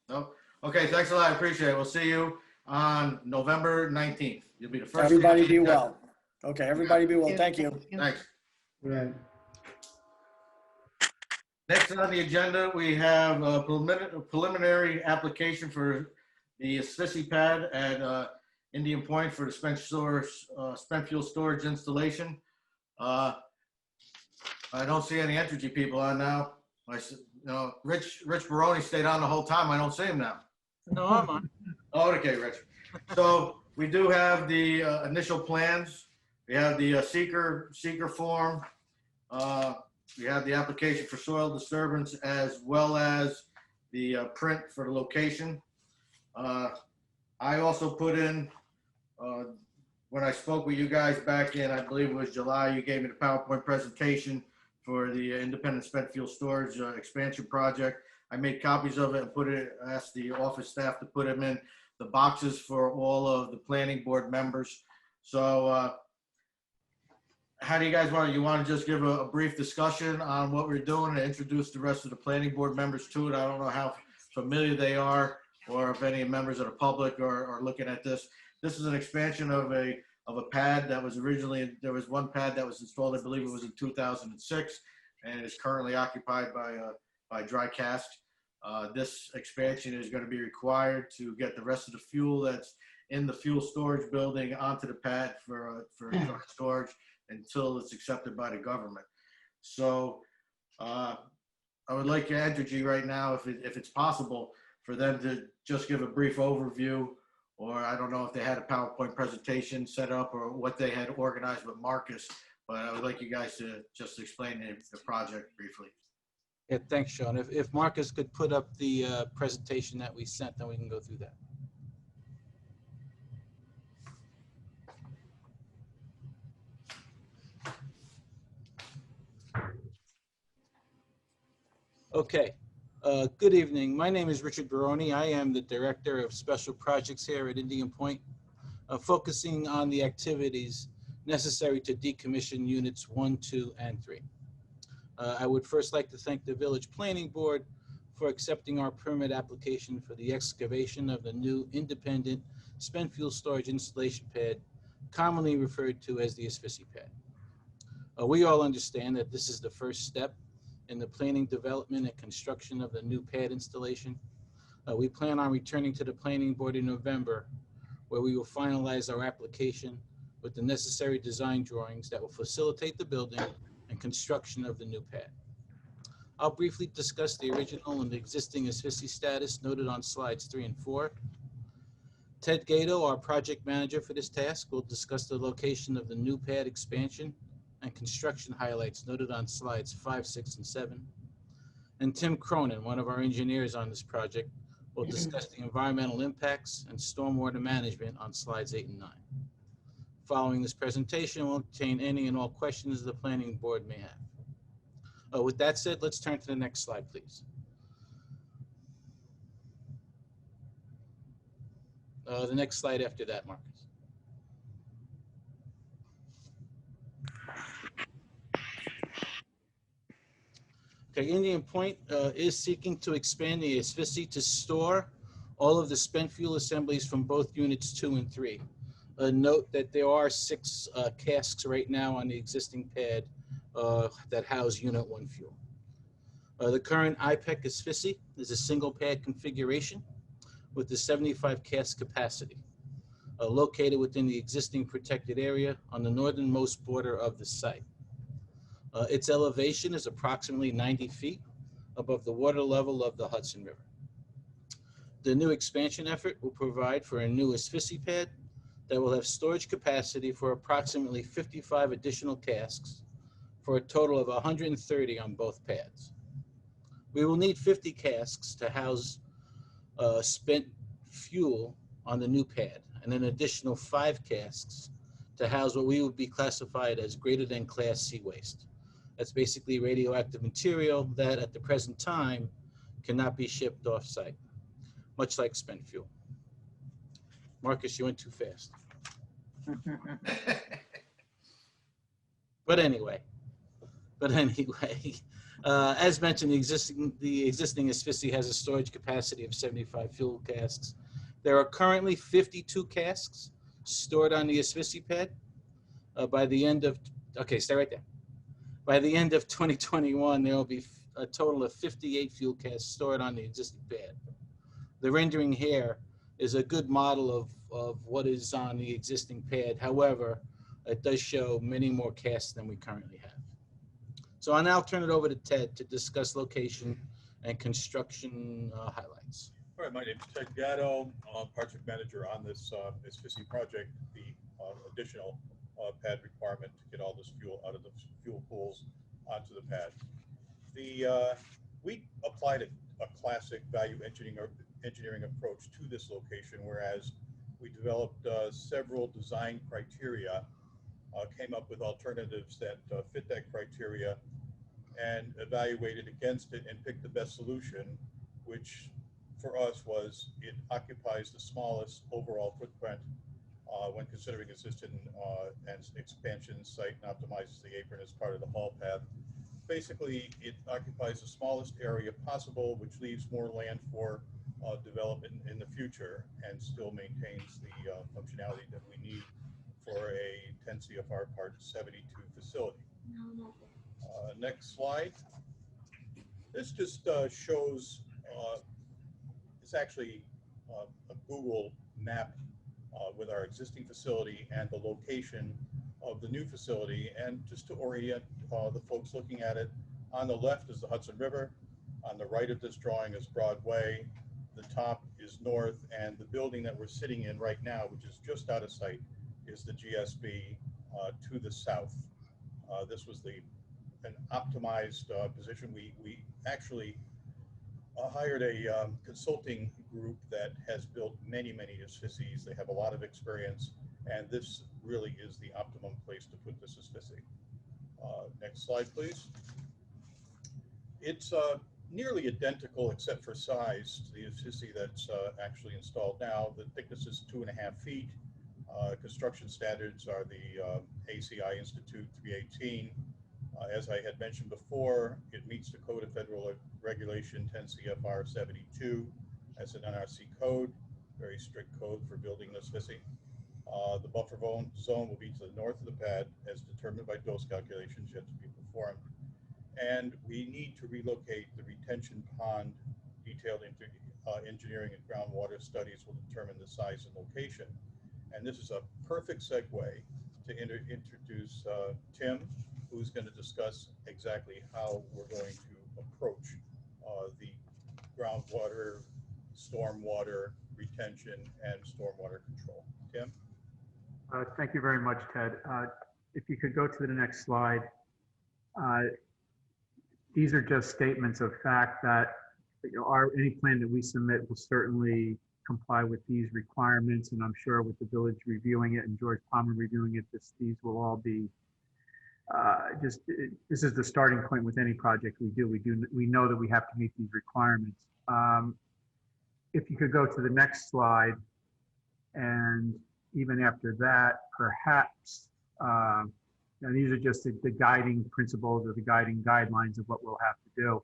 No? Okay, thanks a lot. I appreciate it. We'll see you on November 19th. You'll be the first. Everybody be well. Okay, everybody be well. Thank you. Thanks. Right. Next on the agenda, we have a preliminary application for the asphyxie pad at Indian Point for the spent fuel storage installation. I don't see any Entergy people on now. Rich Baroni stayed on the whole time. I don't see him now. No, I'm on. Oh, okay, Rich. So we do have the initial plans. We have the seeker form. We have the application for soil disturbance as well as the print for the location. I also put in, when I spoke with you guys back in, I believe it was July, you gave me the PowerPoint presentation for the independent spent fuel storage expansion project. I made copies of it and asked the office staff to put them in the boxes for all of the planning board members. So how do you guys want to just give a brief discussion on what we're doing and introduce the rest of the planning board members to it? I don't know how familiar they are or if any members of the public are looking at this. This is an expansion of a pad that was originally, there was one pad that was installed, I believe it was in 2006, and is currently occupied by dry cast. This expansion is going to be required to get the rest of the fuel that's in the fuel storage building onto the pad for dry storage until it's accepted by the government. So I would like Entergy right now, if it's possible, for them to just give a brief overview, or I don't know if they had a PowerPoint presentation set up or what they had organized with Marcus, but I would like you guys to just explain the project briefly. Yeah, thanks, Sean. If Marcus could put up the presentation that we sent, then we can go through that. Okay, good evening. My name is Richard Baroni. I am the Director of Special Projects here at Indian Point, focusing on the activities necessary to decommission units 1, 2, and 3. I would first like to thank the Village Planning Board for accepting our permit application for the excavation of the new independent spent fuel storage installation pad, commonly referred to as the asphyxie pad. We all understand that this is the first step in the planning, development, and construction of the new pad installation. We plan on returning to the Planning Board in November, where we will finalize our application with the necessary design drawings that will facilitate the building and construction of the new pad. I'll briefly discuss the original and existing asphyxie status noted on slides 3 and 4. Ted Gato, our project manager for this task, will discuss the location of the new pad expansion and construction highlights noted on slides 5, 6, and 7. And Tim Cronin, one of our engineers on this project, will discuss the environmental impacts and stormwater management on slides 8 and 9. Following this presentation, we'll entertain any and all questions the planning board may have. With that said, let's turn to the next slide, please. The next slide after that, Marcus. Okay, Indian Point is seeking to expand the asphyxie to store all of the spent fuel assemblies from both units 2 and 3. Note that there are 6 casks right now on the existing pad that house Unit 1 fuel. The current IPEC asphyxie is a single pad configuration with a 75 cask capacity, located within the existing protected area on the northernmost border of the site. Its elevation is approximately 90 feet above the water level of the Hudson River. The new expansion effort will provide for a new asphyxie pad that will have storage capacity for approximately 55 additional casks for a total of 130 on both pads. We will need 50 casks to house spent fuel on the new pad, and an additional 5 casks to house what we would be classified as greater than Class C waste. That's basically radioactive material that at the present time cannot be shipped off-site, much like spent fuel. Marcus, you went too fast. But anyway, as mentioned, the existing asphyxie has a storage capacity of 75 fuel casks. There are currently 52 casks stored on the asphyxie pad. By the end of, okay, stay right there. By the end of 2021, there will be a total of 58 fuel casks stored on the existing pad. The rendering here is a good model of what is on the existing pad. However, it does show many more casks than we currently have. So I'll now turn it over to Ted to discuss location and construction highlights. All right, my name is Ted Gatto, project manager on this asphyxie project, the additional pad requirement to get all this fuel out of the fuel pools onto the pad. We applied a classic value engineering approach to this location, whereas we developed several design criteria, came up with alternatives that fit that criteria, and evaluated against it and picked the best solution, which for us was it occupies the smallest overall footprint when considering existing and expansion site and optimizes the apron as part of the haul path. Basically, it occupies the smallest area possible, which leaves more land for development in the future and still maintains the functionality that we need for a 10 CFR Part 72 facility. Next slide. This just shows, it's actually a Google map with our existing facility and the location of the new facility. And just to orient the folks looking at it, on the left is the Hudson River. On the right of this drawing is Broadway. The top is north, and the building that we're sitting in right now, which is just out of sight, is the GSB to the south. This was an optimized position. We actually hired a consulting group that has built many asphyxies. They have a lot of experience, and this really is the optimum place to put this asphyxie. Next slide, please. It's nearly identical except for size to the asphyxie that's actually installed now. The thickness is 2.5 feet. Construction standards are the ACI Institute 318. As I had mentioned before, it meets the Code of Federal Regulation 10 CFR 72 as an NRC code, very strict code for building this asphyxie. The buffer zone will be to the north of the pad as determined by dose calculations yet to be performed. And we need to relocate the retention pond. Detailed engineering and groundwater studies will determine the size and location. And this is a perfect segue to introduce Tim, who's going to discuss exactly how we're going to approach the groundwater, stormwater retention, and stormwater control. Tim? Thank you very much, Ted. If you could go to the next slide. These are just statements of fact that any plan that we submit will certainly comply with these requirements, and I'm sure with the village reviewing it and George Palmer reviewing it, these will all be this is the starting point with any project we do. We know that we have to meet these requirements. If you could go to the next slide, and even after that, perhaps, these are just the guiding principles or the guiding guidelines of what we'll have to do.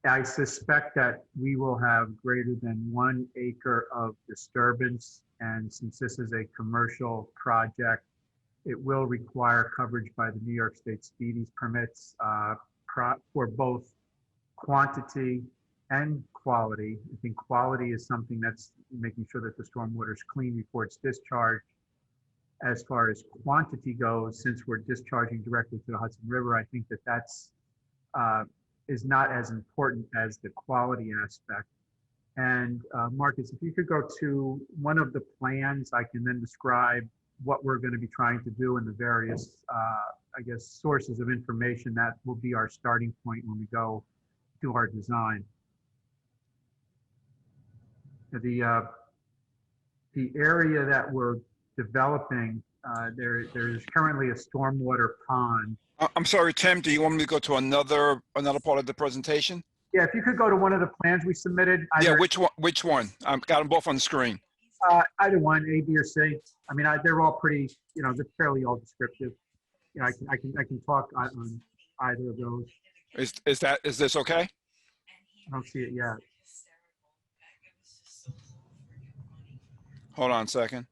I suspect that we will have greater than 1 acre of disturbance. And since this is a commercial project, it will require coverage by the New York State speedies permits for both quantity and quality. I think quality is something that's making sure that the stormwater is clean before it's discharged. As far as quantity goes, since we're discharging directly to the Hudson River, I think that that's is not as important as the quality aspect. And Marcus, if you could go to one of the plans, I can then describe what we're going to be trying to do and the various, I guess, sources of information that will be our starting point when we go do our design. The area that we're developing, there's currently a stormwater pond. I'm sorry, Tim, do you want me to go to another part of the presentation? Yeah, if you could go to one of the plans we submitted. Yeah, Either, which one? I've got them both on the screen. either one, A, B, or C. I mean, they're all pretty, they're fairly all descriptive. I can talk on either of those. Is this okay? I don't see it yet. Hold on a second.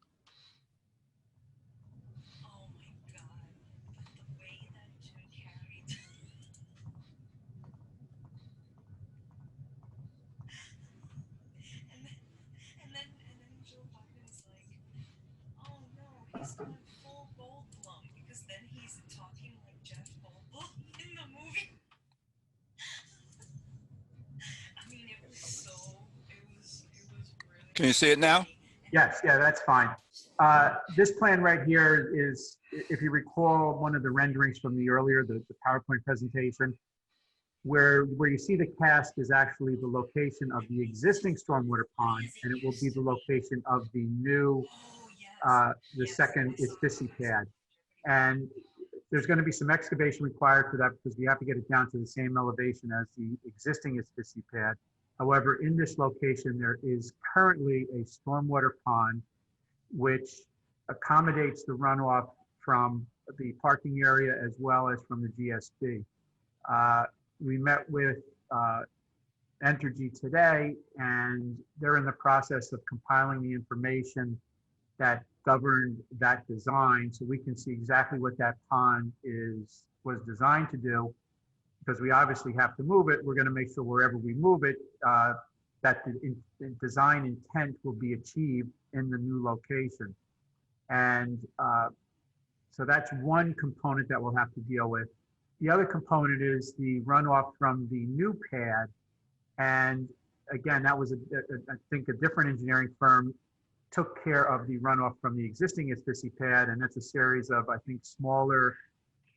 Can you see it now? Yes, yeah, that's fine. This plan right here is, if you recall, one of the renderings from the earlier, the PowerPoint presentation, where you see the cast is actually the location of the existing stormwater pond, and it will be the location of the new, the second Isfisi pad. And there's going to be some excavation required for that because we have to get it down to the same elevation as the existing Isfisi pad. However, in this location, there is currently a stormwater pond which accommodates the runoff from the parking area as well as from the GSB. We met with Entergy today, and they're in the process of compiling the information that governed that design, so we can see exactly what that pond was designed to do. Because we obviously have to move it, we're going to make sure wherever we move it, that the design intent will be achieved in the new location. And so that's one component that we'll have to deal with. The other component is the runoff from the new pad. And again, that was, I think, a different engineering firm took care of the runoff from the existing Isfisi pad, and that's a series of, I think, smaller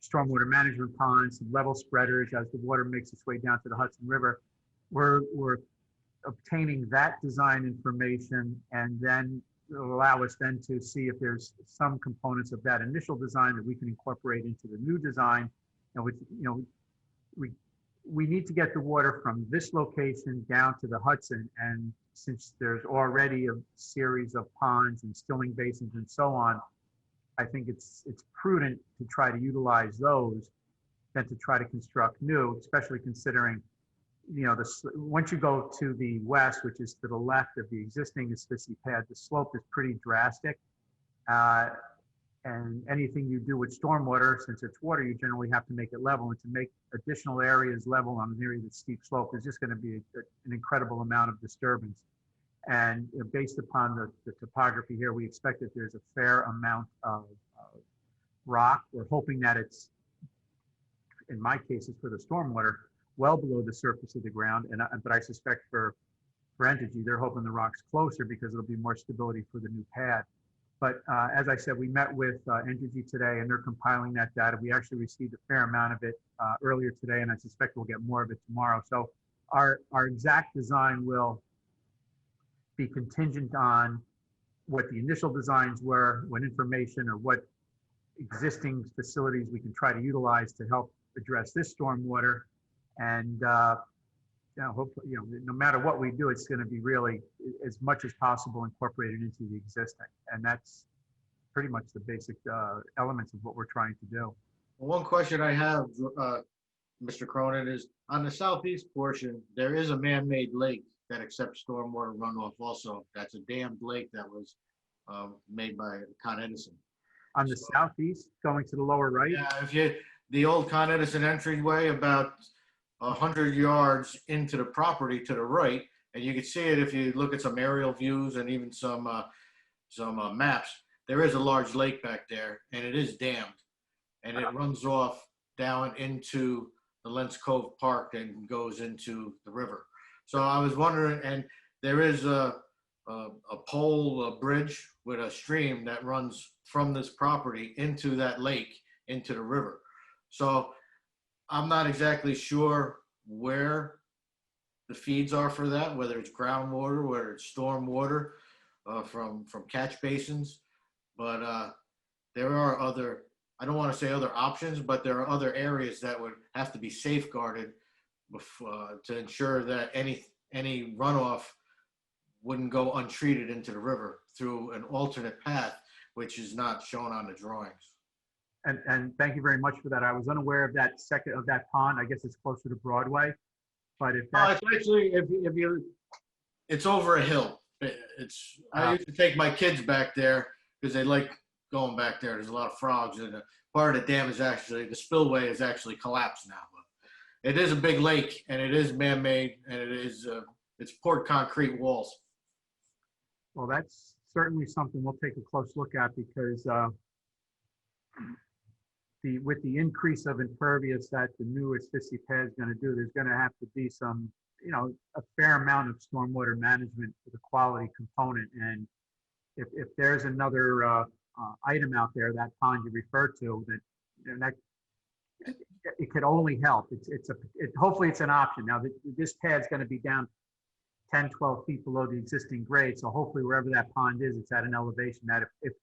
stormwater management ponds, level spreaders as the water makes its way down to the Hudson River. We're obtaining that design information, and then it'll allow us then to see if there's some components of that initial design that we can incorporate into the new design. And we need to get the water from this location down to the Hudson, and since there's already a series of ponds and stilling basins and so on, I think it's prudent to try to utilize those than to try to construct new, especially considering, once you go to the west, which is to the left of the existing Isfisi pad, the slope is pretty drastic. And anything you do with stormwater, since it's water, you generally have to make it level, and to make additional areas level on an area that's steep slope is just going to be an incredible amount of disturbance. And based upon the topography here, we expect that there's a fair amount of rock. We're hoping that it's, in my case, it's for the stormwater, well below the surface of the ground. But I suspect for Entergy, they're hoping the rock's closer because it'll be more stability for the new pad. But as I said, we met with Entergy today, and they're compiling that data. We actually received a fair amount of it earlier today, and I suspect we'll get more of it tomorrow. So our exact design will be contingent on what the initial designs were, what information or what existing facilities we can try to utilize to help address this stormwater. And hopefully, no matter what we do, it's going to be really as much as possible incorporated into the existing. And that's pretty much the basic elements of what we're trying to do. One question I have, Mr. Cronin, is on the southeast portion, there is a man-made lake that accepts stormwater runoff also. That's a dammed lake that was made by Con Edison. On the southeast, going to the lower right? Yeah, the old Con Edison entryway, about 100 yards into the property to the right, and you can see it if you look at some aerial views and even some maps. There is a large lake back there, and it is dammed, and it runs off down into the Lents Cove Park and goes into the river. So I was wondering, and there is a pole, a bridge with a stream that runs from this property into that lake, into the river. So I'm not exactly sure where the feeds are for that, whether it's groundwater, whether it's storm water from catch basins. But there are other, I don't want to say other options, but there are other areas that would have to be safeguarded to ensure that any runoff wouldn't go untreated into the river through an alternate path, which is not shown on the drawings. And thank you very much for that. I was unaware of that pond. I guess it's closer to Broadway. But if that's, it's actually, it's over a hill. I used to take my kids back there because they like going back there. There's a lot of frogs, and part of the dam is actually, the spillway is actually collapsed now. But it is a big lake, and it is man-made, and it's poured concrete walls. well, that's certainly something we'll take a close look at, because with the increase of impervious that the new asphyxia pad is going to do, there's going to have to be some, a fair amount of stormwater management for the quality component. And if there's another item out there, that pond you referred to, that it could only help. Hopefully it's an option. Now, this pad's going to be down 10, 12 feet below the existing grade. So hopefully wherever that pond is, it's at an elevation that if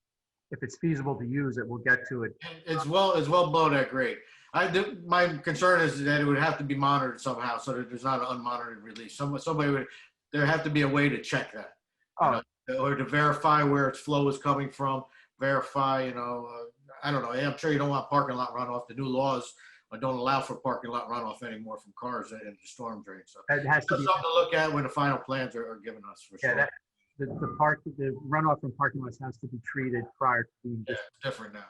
it's feasible to use it, we'll get to it. It's well below that grade. My concern is that it would have to be monitored somehow so that there's not an unmonitored release. There have to be a way to check that. Or to verify where its flow is coming from, verify, I don't know. I'm sure you don't want parking lot runoff. The new laws don't allow for parking lot runoff anymore from cars into storm drains. So it has to be something to look at when the final plans are given us for sure. The runoff from parking lots has to be treated prior to being. Yeah, it's different now.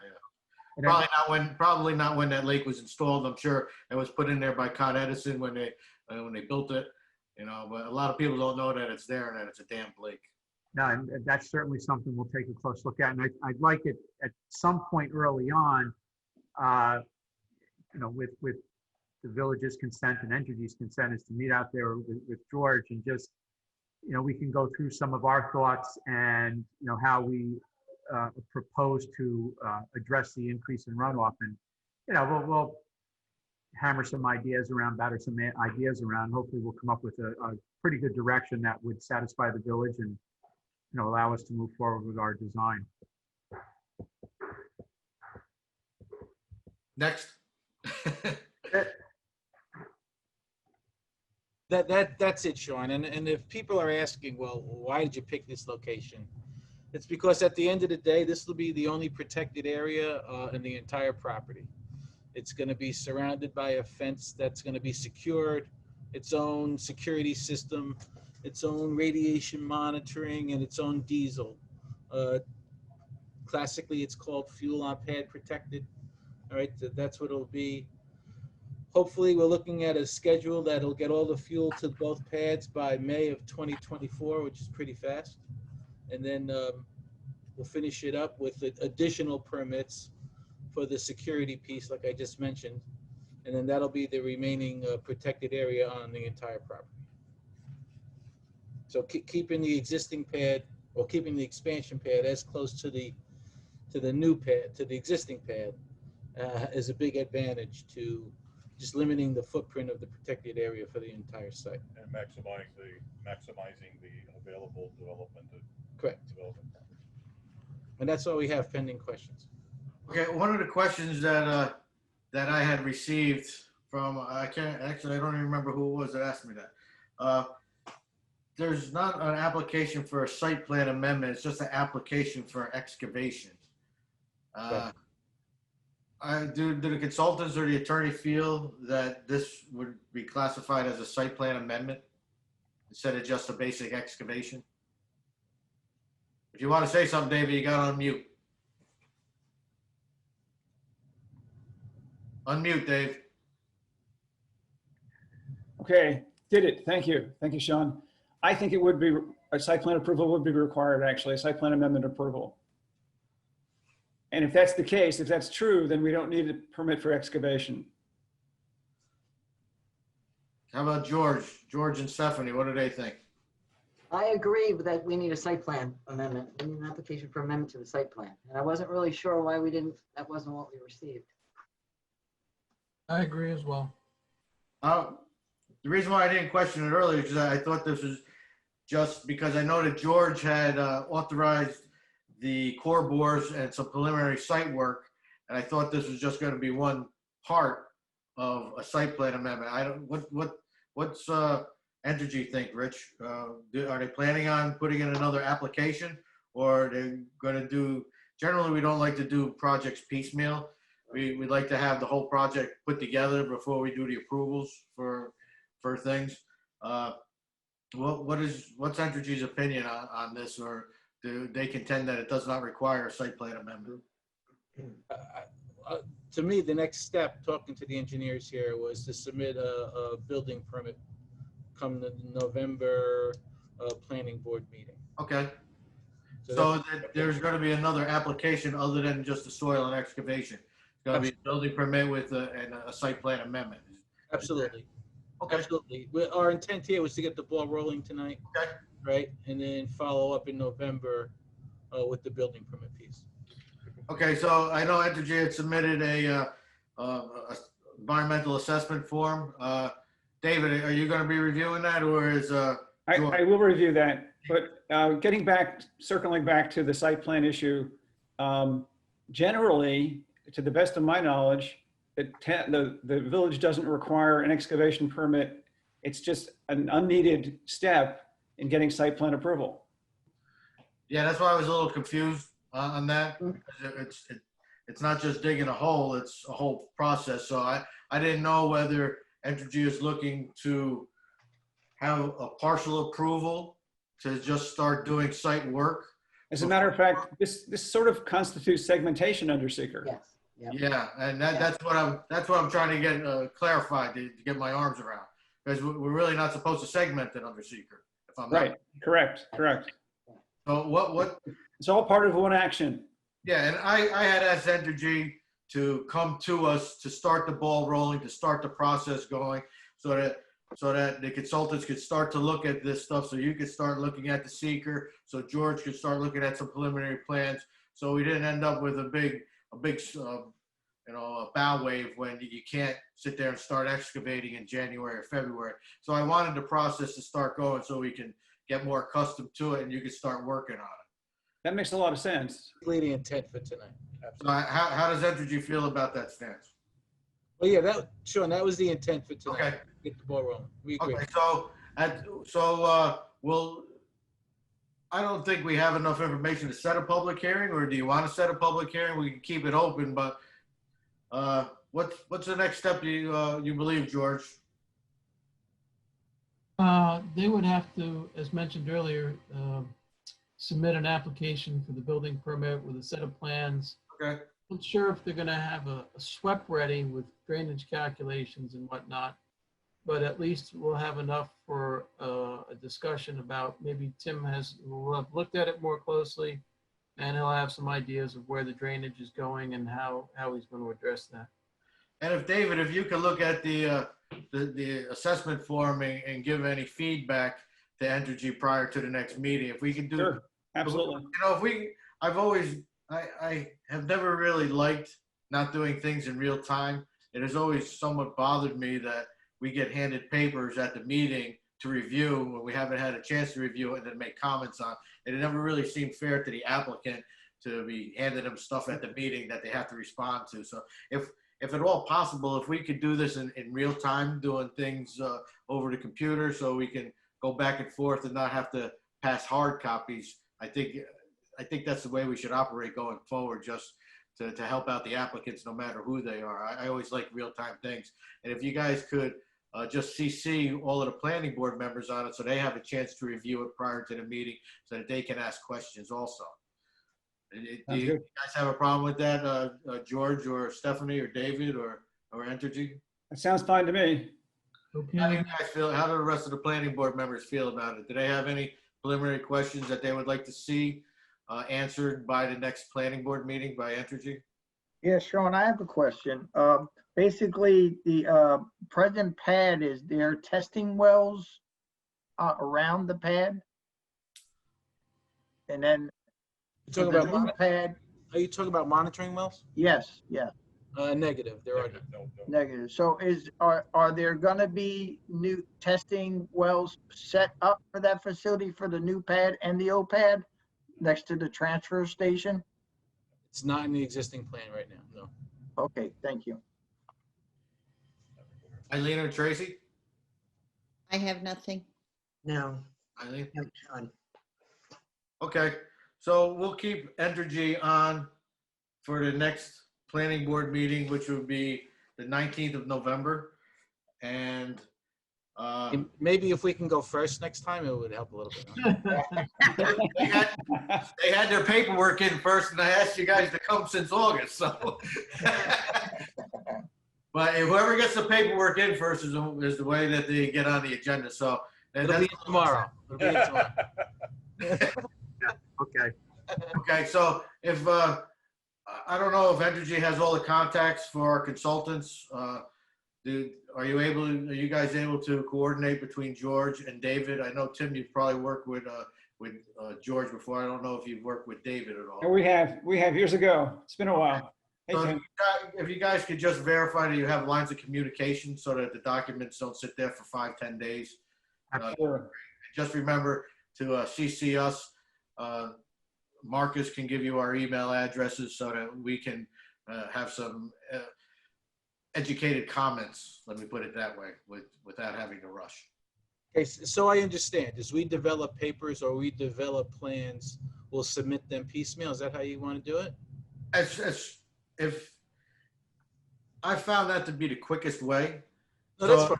Yeah. Probably not when that lake was installed. I'm sure it was put in there by Con Edison when they built it. But a lot of people don't know that it's there and that it's a damp lake. No, and that's certainly something we'll take a close look at. And I'd like it at some point early on, with the village's consent and Entergy's consent, is to meet out there with George and just, we can go through some of our thoughts and, how we propose to address the increase in runoff. And, we'll hammer some ideas around, batter some ideas around. Hopefully we'll come up with a pretty good direction that would satisfy the village and, allow us to move forward with our design. Next. That's it, Sean. And if people are asking, well, why did you pick this location? It's because at the end of the day, this will be the only protected area in the entire property. It's going to be surrounded by a fence that's going to be secured, its own security system, its own radiation monitoring, and its own diesel. Classically, it's called fuel on pad protected. All right, that's what it'll be. Hopefully, we're looking at a schedule that'll get all the fuel to both pads by May of 2024, which is pretty fast. And then we'll finish it up with additional permits for the security piece, like I just mentioned. And then that'll be the remaining protected area on the entire property. So keeping the existing pad, or keeping the expansion pad as close to the new pad, to the existing pad, is a big advantage to just limiting the footprint of the protected area for the entire site. And maximizing the available development. Correct. And that's all we have pending questions. Okay, one of the questions that I had received from, I don't even remember who it was that asked me that. There's not an application for a site plan amendment, it's just an application for excavation. Do the consultants or the attorney feel that this would be classified as a site plan amendment instead of just a basic excavation? If you want to say something, David, you got on mute. Unmute, Dave. Okay, did it. Thank you. Thank you, Sean. I think it would be, a site plan approval would be required, actually, a site plan amendment approval. And if that's the case, if that's true, then we don't need a permit for excavation. How about George? George and Stephanie, what do they think? I agree with that we need a site plan amendment. We need an application for amendment to the site plan. And I wasn't really sure why we didn't, that wasn't what we received. I agree as well. The reason why I didn't question it earlier is because I thought this was just because I know that George had authorized the core bores and some preliminary site work, and I thought this was just going to be one part of a site plan amendment. I don't. What's Entergy think, Rich? Are they planning on putting in another application, or are they going to do? Generally, we don't like to do projects piecemeal. We'd like to have the whole project put together before we do the approvals for things. What's Entergy's opinion on this, or do they contend that it does not require a site plan amendment? To me, the next step, talking to the engineers here, was to submit a building permit come the November planning board meeting. Okay. So there's going to be another application other than just the soil and excavation. It's going to be a building permit with and a site plan amendment. Absolutely. Okay. Absolutely. Our intent here was to get the ball rolling tonight. Okay. Right? And then follow up in November with the building permit piece. Okay, so I know Entergy had submitted a environmental assessment form. David, are you going to be reviewing that, or is I will review that, but circling back to the site plan issue, generally, to the best of my knowledge, the village doesn't require an excavation permit. It's just an unneeded step in getting site plan approval. Yeah, that's why I was a little confused on that. It's not just digging a hole, it's a whole process. So I didn't know whether Entergy is looking to have a partial approval to just start doing site work. As a matter of fact, this sort of constitutes segmentation under seeker. Yes. Yep. Yeah, and that's what I'm trying to get clarified to get my arms around, because we're really not supposed to segment it under seeker. If I'm Right. not. Correct. So what? It's all part of one action. Yeah, and I had asked Entergy to come to us to start the ball rolling, to start the process going, so that the consultants could start to look at this stuff, so you could start looking at the seeker, so George could start looking at some preliminary plans, so we didn't end up with a big a bow wave when you can't sit there and start excavating in January or February. So I wanted the process to start going so we can get more accustomed to it and you can start working on it. That makes a lot of sense. The intent for tonight. So how does Entergy feel about that stance? Well, yeah, Sean, that was the intent for tonight. Okay. Get the ball rolling. We agree. Okay, I don't think we have enough information to set a public hearing, or do you want to set a public hearing? We can keep it open, but what's the next step you believe, George? They would have to, as mentioned earlier, submit an application for the building permit with a set of plans. Okay. I'm not sure if they're gonna have a SWEP ready with drainage calculations and whatnot, but at least we'll have enough for a discussion about, maybe Tim will have looked at it more closely, and he'll have some ideas of where the drainage is going and how he's going to address that. And if you could look at the assessment form and give any feedback to Entergy prior to the next meeting, if we can do. Sure, absolutely. I have never really liked not doing things in real time. It has always somewhat bothered me that we get handed papers at the meeting to review when we haven't had a chance to review it and then make comments on. It never really seemed fair to the applicant to be handing them stuff at the meeting that they have to respond to. So if at all possible, if we could do this in real time, doing things over the computer so we can go back and forth and not have to pass hard copies, I think that's the way we should operate going forward. Just to help out the applicants, no matter who they are. I always like real-time things. And if you guys could just CC all of the planning board members on it so they have a chance to review it prior to the meeting so that they can ask questions also. Do you guys have a problem with that, George or Stephanie or David or Entergy? That sounds fine to me. How do you guys feel? How do the rest of the planning board members feel about it? Do they have any preliminary questions that they would like to see answered by the next planning board meeting by Entergy? Yeah, Sean, I have a question. Basically, the present pad, is there testing wells around the pad? And then You talking the about new pad, Are you talking about monitoring wells? yes, yeah, Negative. There are No. negative. So are there gonna be new testing wells set up for that facility for the new pad and the old pad next to the transfer station? It's not in the existing plan right now. No. Okay, thank you. Eileen or Tracy? I have nothing. No, Eileen? no, Sean. Okay, so we'll keep Entergy on for the next planning board meeting, which would be the 19th of November. And Maybe if we can go first next time, it would help a little bit. Huh? they had their paperwork in first, and I asked you guys to come since August, so. But whoever gets the paperwork in first is the way that they get on the agenda, so. It'll be tomorrow. It'll be tomorrow. Okay. Okay, so if, I don't know if Entergy has all the contacts for our consultants. Are you guys able to coordinate between George and David? I know, Tim, you've probably worked with George before. I don't know if you've worked with David at all. And we have years ago. It's been a while. Hey, So Tim. if you guys could just verify that you have lines of communication so that the documents don't sit there for 5-10 days. Sure. Just remember to CC us. Marcus can give you our email addresses so that we can have some educated comments, let me put it that way, without having to rush. Okay, so I understand. As we develop papers or we develop plans, we'll submit them piecemeal. Is that how you want to do it? If I found that to be the quickest way. No, that's fine.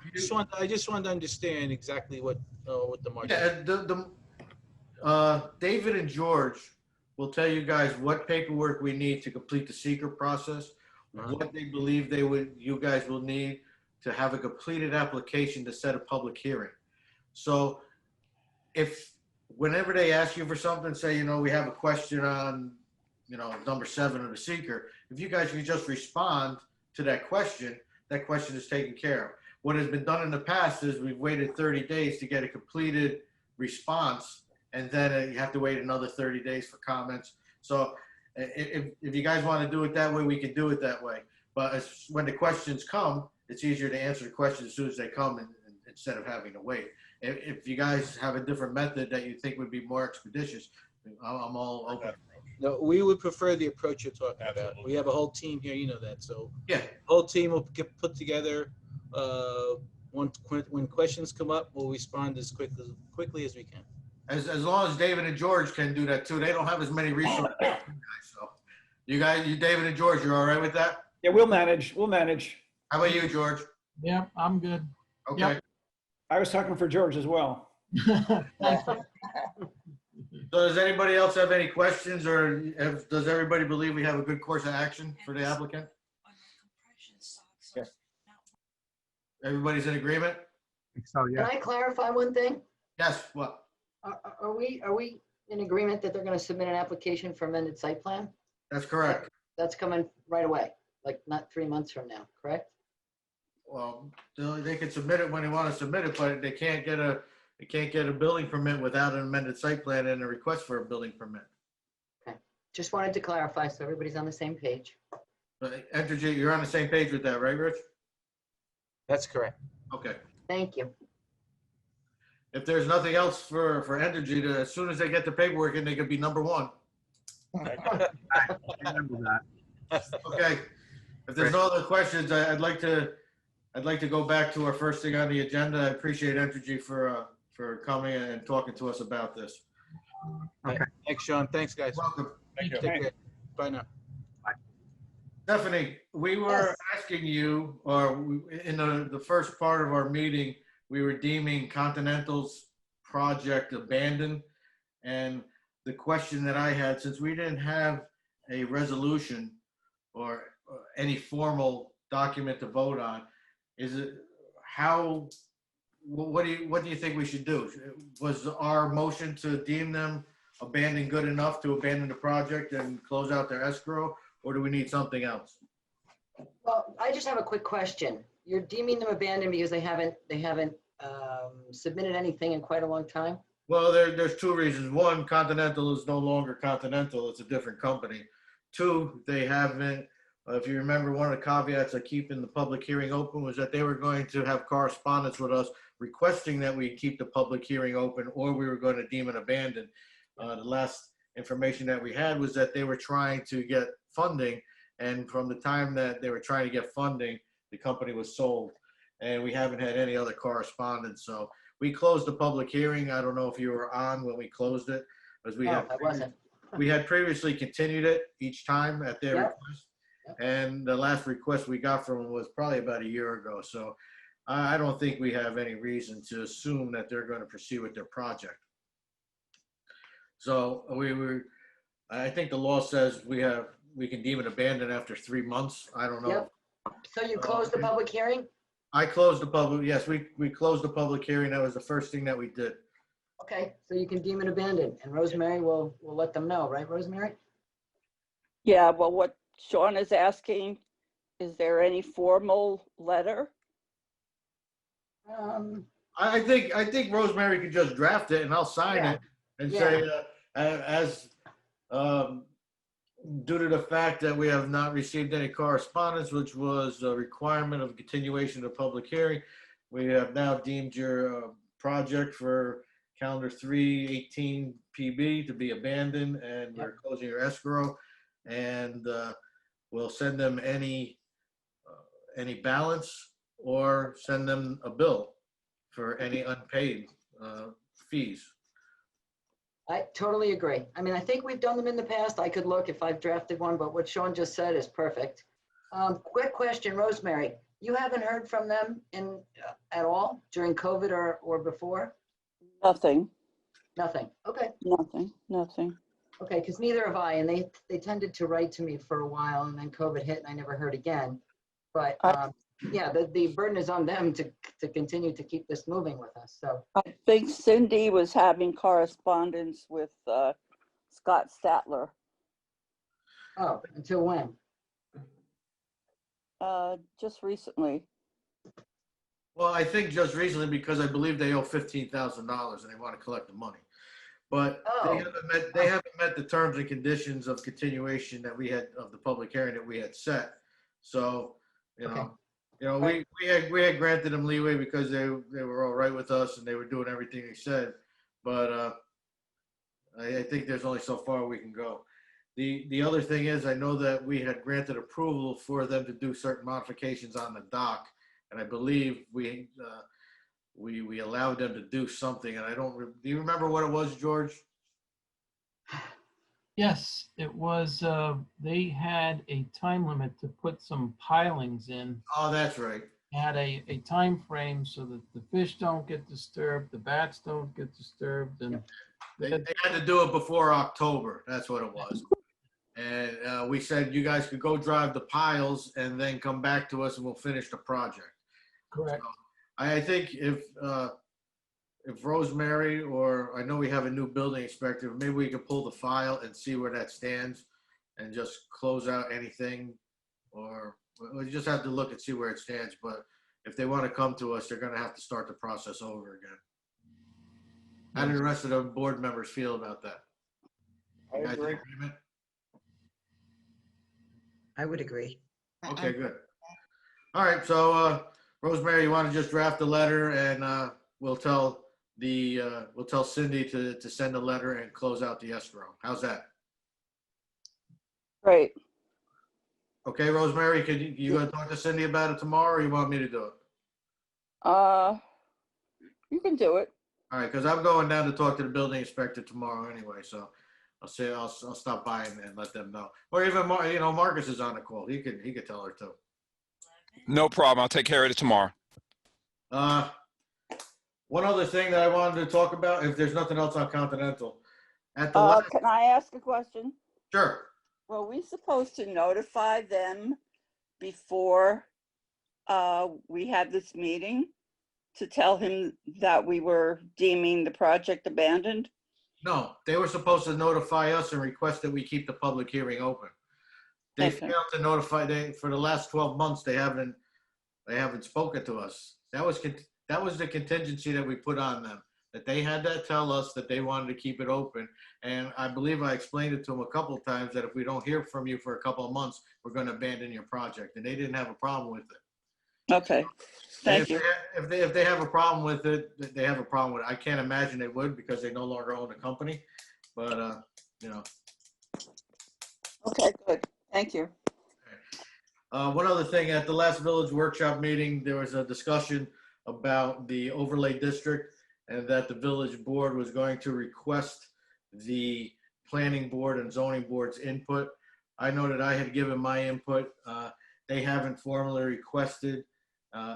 I just want to understand exactly what the market. Yeah, David and George will tell you guys what paperwork we need to complete the seeker process, what they believe you guys will need to have a completed application to set a public hearing. So whenever they ask you for something, say, we have a question on, number 7 of the seeker, if you guys can just respond to that question is taken care of. What has been done in the past is we've waited 30 days to get a completed response, and then you have to wait another 30 days for comments. So if you guys want to do it that way, we can do it that way. But when the questions come, it's easier to answer the questions as soon as they come instead of having to wait. If you guys have a different method that you think would be more expeditious, I'm all open. No, we would prefer the approach you're talking about. We have a whole team here, you know that. So yeah, the whole team will get put together. When questions come up, we'll respond as quickly as we can. As long as David and George can do that too. They don't have as many resources as you guys. So you David and George, you're all right with that? Yeah, we'll manage. How about you, George? Yeah, I'm good. Okay. Yep. I was talking for George as well. So does anybody else have any questions, or does everybody believe we have a good course of action for the applicant? Yes. Everybody's in agreement? I think so, yeah. Can I clarify one thing? Yes, what? Are we in agreement that they're going to submit an application for amended site plan? That's correct. That's coming right away, like not 3 months from now, correct? Well, they can submit it when they want to submit it, but they can't get a building permit without an amended site plan and a request for a building permit. Okay, just wanted to clarify so everybody's on the same page. But Entergy, you're on the same page with that, right, Rich? That's correct. Okay. Thank you. If there's nothing else for Entergy, as soon as they get the paperwork in, they could be number 1. I remember that. Okay. If there's no other questions, I'd like to go back to our first thing on the agenda. I appreciate Entergy for coming and talking to us about this. Okay. Thanks, Sean. Thanks, guys. Welcome. Thank you. Take care. Bye now. Stephanie, we were Yes. asking you, or in the first part of our meeting, we were deeming Continental's project abandoned. And the question that I had, since we didn't have a resolution or any formal document to vote on, is it how, what do you think we should do? Was our motion to deem them abandoned good enough to abandon the project and close out their escrow? Or do we need something else? Well, I just have a quick question. You're deeming them abandoned because they haven't submitted anything in quite a long time? Well, there's two reasons. One, Continental is no longer Continental. It's a different company. Two, they haven't, if you remember, one of the caveats of keeping the public hearing open was that they were going to have correspondence with us requesting that we keep the public hearing open, or we were going to deem it abandoned. The last information that we had was that they were trying to get funding, and from the time that they were trying to get funding, the company was sold, and we haven't had any other correspondence. So we closed the public hearing. I don't know if you were on when we closed it, as we No, had I wasn't. we had previously continued it each time at their Yep. request, and the last request we got from them was probably about a year ago. So I don't think we have any reason to assume that they're going to proceed with their project. So I think the law says we can deem it abandoned after 3 months. I don't know. Yep. So you closed the public hearing? I closed the public, yes, we closed the public hearing. That was the first thing that we did. Okay, so you can deem it abandoned, and Rosemary will let them know, right, Rosemary? Yeah, well, what Sean is asking, is there any formal letter? I think Rosemary could just draft it and I'll sign Yeah. it and Yeah. say, as due to the fact that we have not received any correspondence, which was a requirement of continuation of public hearing, we have now deemed your project for calendar 3/18 PB to be abandoned, and we're closing your escrow, and we'll send them any balance or send them a bill for any unpaid fees. I totally agree. I mean, I think we've done them in the past. I could look if I've drafted one, but what Sean just said is perfect. Quick question, Rosemary, you haven't heard from them at all during COVID or before? Nothing, Nothing. Okay. nothing. Okay, because neither have I, and they tended to write to me for a while, and then COVID hit, and I never heard again. But yeah, the burden is on them to continue to keep this moving with us. So I think Cindy was having correspondence with Scott Statler. oh, until when? Just recently. Well, I think just recently, because I believe they owe $15,000 and they want to collect the money. But Oh. they haven't met the terms and conditions of continuation that we had, of the public hearing that we had set. So, Okay. we had granted them leeway because they were all right with us and they were doing everything they said. But I think there's only so far we can go. The other thing is, I know that we had granted approval for them to do certain modifications on the dock, and I believe we allowed them to do something, and I don't, do you remember what it was, George? Yes, it was, they had a time limit to put some pilings in. Oh, that's right. Had a time frame so that the fish don't get disturbed, the bats don't get disturbed, and They had to do it before October. That's what it was. And we said, you guys could go drive the piles and then come back to us and we'll finish the project. correct. I think if Rosemary, or I know we have a new building inspector, maybe we could pull the file and see where that stands and just close out anything, or we just have to look and see where it stands. But if they want to come to us, they're going to have to start the process over again. How do the rest of the board members feel about that? I You guys in agree. agreement? I would agree. Okay, good. All right, so Rosemary, you want to just draft a letter, and we'll tell Cindy to send a letter and close out the escrow. How's that? Right. Okay, Rosemary, you gonna talk to Cindy about it tomorrow, or you want me to do it? You can do it. All right, because I'm going down to talk to the building inspector tomorrow anyway, so I'll stop by and let them know. Or even, Marcus is on the call. He could tell her too. No problem. I'll take care of it tomorrow. One other thing that I wanted to talk about, if there's nothing else on Continental. At the last, Can I ask a question? sure. Were we supposed to notify them before we had this meeting to tell him that we were deeming the project abandoned? No, they were supposed to notify us and request that we keep the public hearing open. They Okay. failed to notify, for the last 12 months, they haven't spoken to us. That was the contingency that we put on them, that they had to tell us that they wanted to keep it open. And I believe I explained it to them a couple of times that if we don't hear from you for a couple of months, we're going to abandon your project. And they didn't have a problem with it. Okay, thank you. If they have a problem with it, they have a problem with it. I can't imagine they would because they no longer own the company. But, Okay, good. Thank you. One other thing, at the last village workshop meeting, there was a discussion about the overlay district and that the village board was going to request the planning board and zoning board's input. I know that I had given my input. They haven't formally requested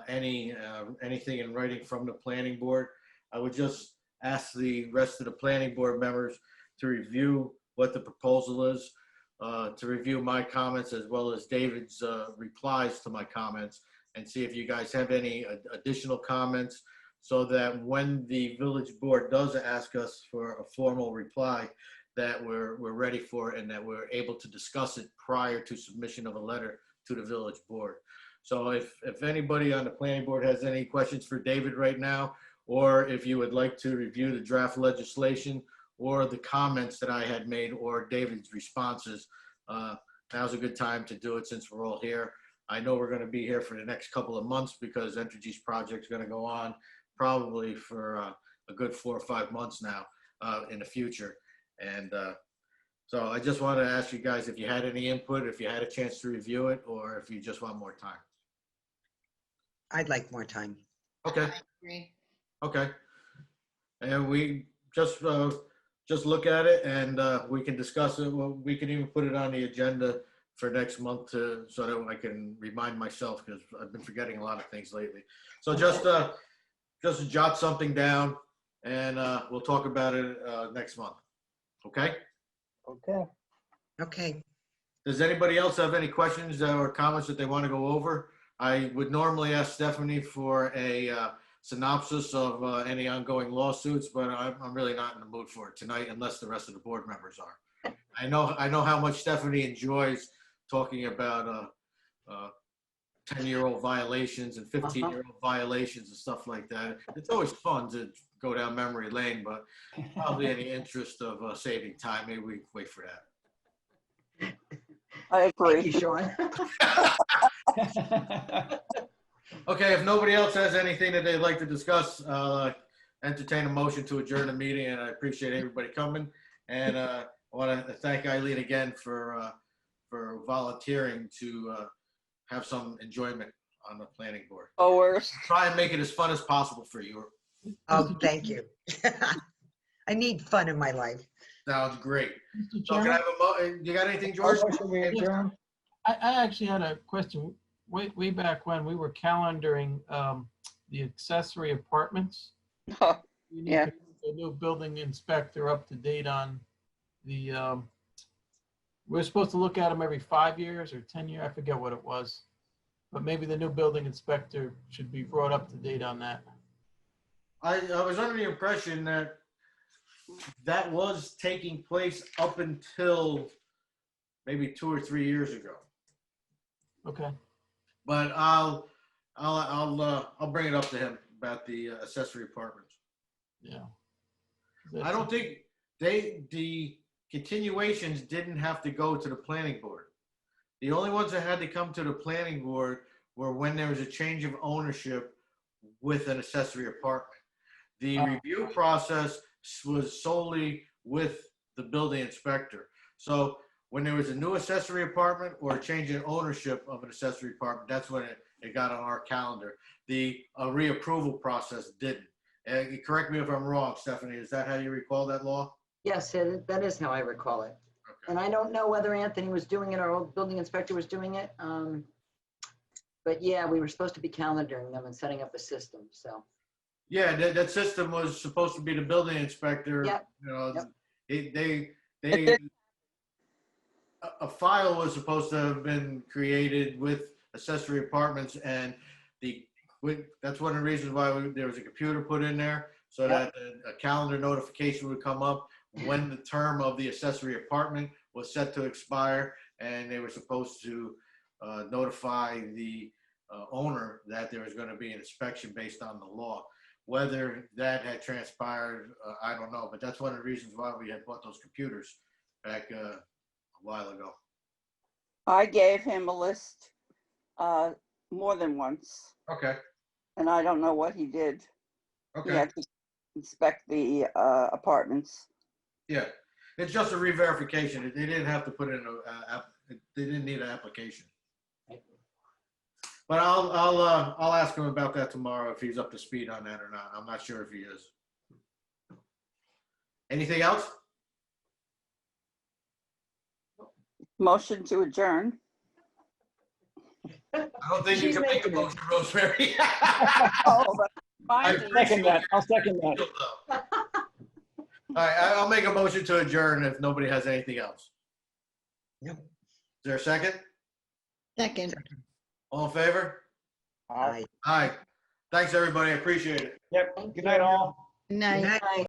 anything in writing from the planning board. I would just ask the rest of the planning board members to review what the proposal is, to review my comments as well as David's replies to my comments, and see if you guys have any additional comments, so that when the village board does ask us for a formal reply, that we're ready for it and that we're able to discuss it prior to submission of a letter to the village board. So if anybody on the planning board has any questions for David right now, or if you would like to review the draft legislation or the comments that I had made or David's responses, now's a good time to do it since we're all here. I know we're going to be here for the next couple of months because Entergy's project is going to go on probably for a good 4 or 5 months now in the future. And so I just wanted to ask you guys if you had any input, if you had a chance to review it, or if you just want more time. I'd like more time. Okay. I agree. Okay. And we just look at it and we can discuss it. Well, we can even put it on the agenda for next month so that I can remind myself, because I've been forgetting a lot of things lately. So just jot something down and we'll talk about it next month. Okay? Okay. Okay. Does anybody else have any questions or comments that they want to go over? I would normally ask Stephanie for a synopsis of any ongoing lawsuits, but I'm really not in the mood for it tonight unless the rest of the board members are. I know how much Stephanie enjoys talking about 10-year-old violations and 15-year-old violations and stuff like that. It's always fun to go down memory lane, but probably in the interest of saving time, maybe we wait for that. I agree. Thank you, Sean. Okay, if nobody else has anything that they'd like to discuss, entertain a motion to adjourn the meeting, and I appreciate everybody coming. And I want to thank Eileen again for volunteering to have some enjoyment on the planning board. Oh, we're Try and make it as fun as possible for you. Oh, thank you. I need fun in my life. Sounds great. Mr. So can I Chairman, have you got anything, George? Motion we adjourn? I actually had a question. Way back when we were calendaring the accessory apartments. Oh, We need yeah. to get a new building inspector up to date on the, we're supposed to look at them every 5 years or 10 years. I forget what it was. But maybe the new building inspector should be brought up to date on that. I was under the impression that was taking place up until maybe 2 or 3 years ago. Okay. But I'll bring it up to him about the accessory apartments. Yeah. I don't think the continuations didn't have to go to the planning board. The only ones that had to come to the planning board were when there was a change of ownership with an accessory apartment. The review process was solely with the building inspector. So when there was a new accessory apartment or a change in ownership of an accessory apartment, that's when it got on our calendar. The reapproval process didn't. Correct me if I'm wrong, Stephanie, is that how you recall that law? Yes, that is how I recall it. And I don't know whether Anthony was doing it or our building inspector was doing it. But yeah, we were supposed to be calendaring them and setting up a system, so. Yeah, that system was supposed to be the building inspector. Yep. You know, Yep. a file was supposed to have been created with accessory apartments, and that's one of the reasons why there was a computer put in there, so Yep. that a calendar notification would come up when the term of the accessory apartment was set to expire, and they were supposed to notify the owner that there was going to be an inspection based on the law. Whether that had transpired, I don't know, but that's one of the reasons why we had bought those computers back a while ago. I gave him a list more than once, Okay. and I don't know what he did. He Okay. had to inspect the apartments. Yeah, it's just a re-verification. They didn't have to put in they didn't need an application. But I'll ask him about that tomorrow if he's up to speed on that or not. I'm not sure if he is. Anything else? Motion to adjourn. I don't think you can make a motion, Rosemary. Oh, but I'll second that. I'll second that. All right, I'll make a motion to adjourn if nobody has anything else. No. Is there a second? Second. All in favor? Aye. Aye. Thanks, everybody. I appreciate it. Yep. Good night, all. Night. Good night.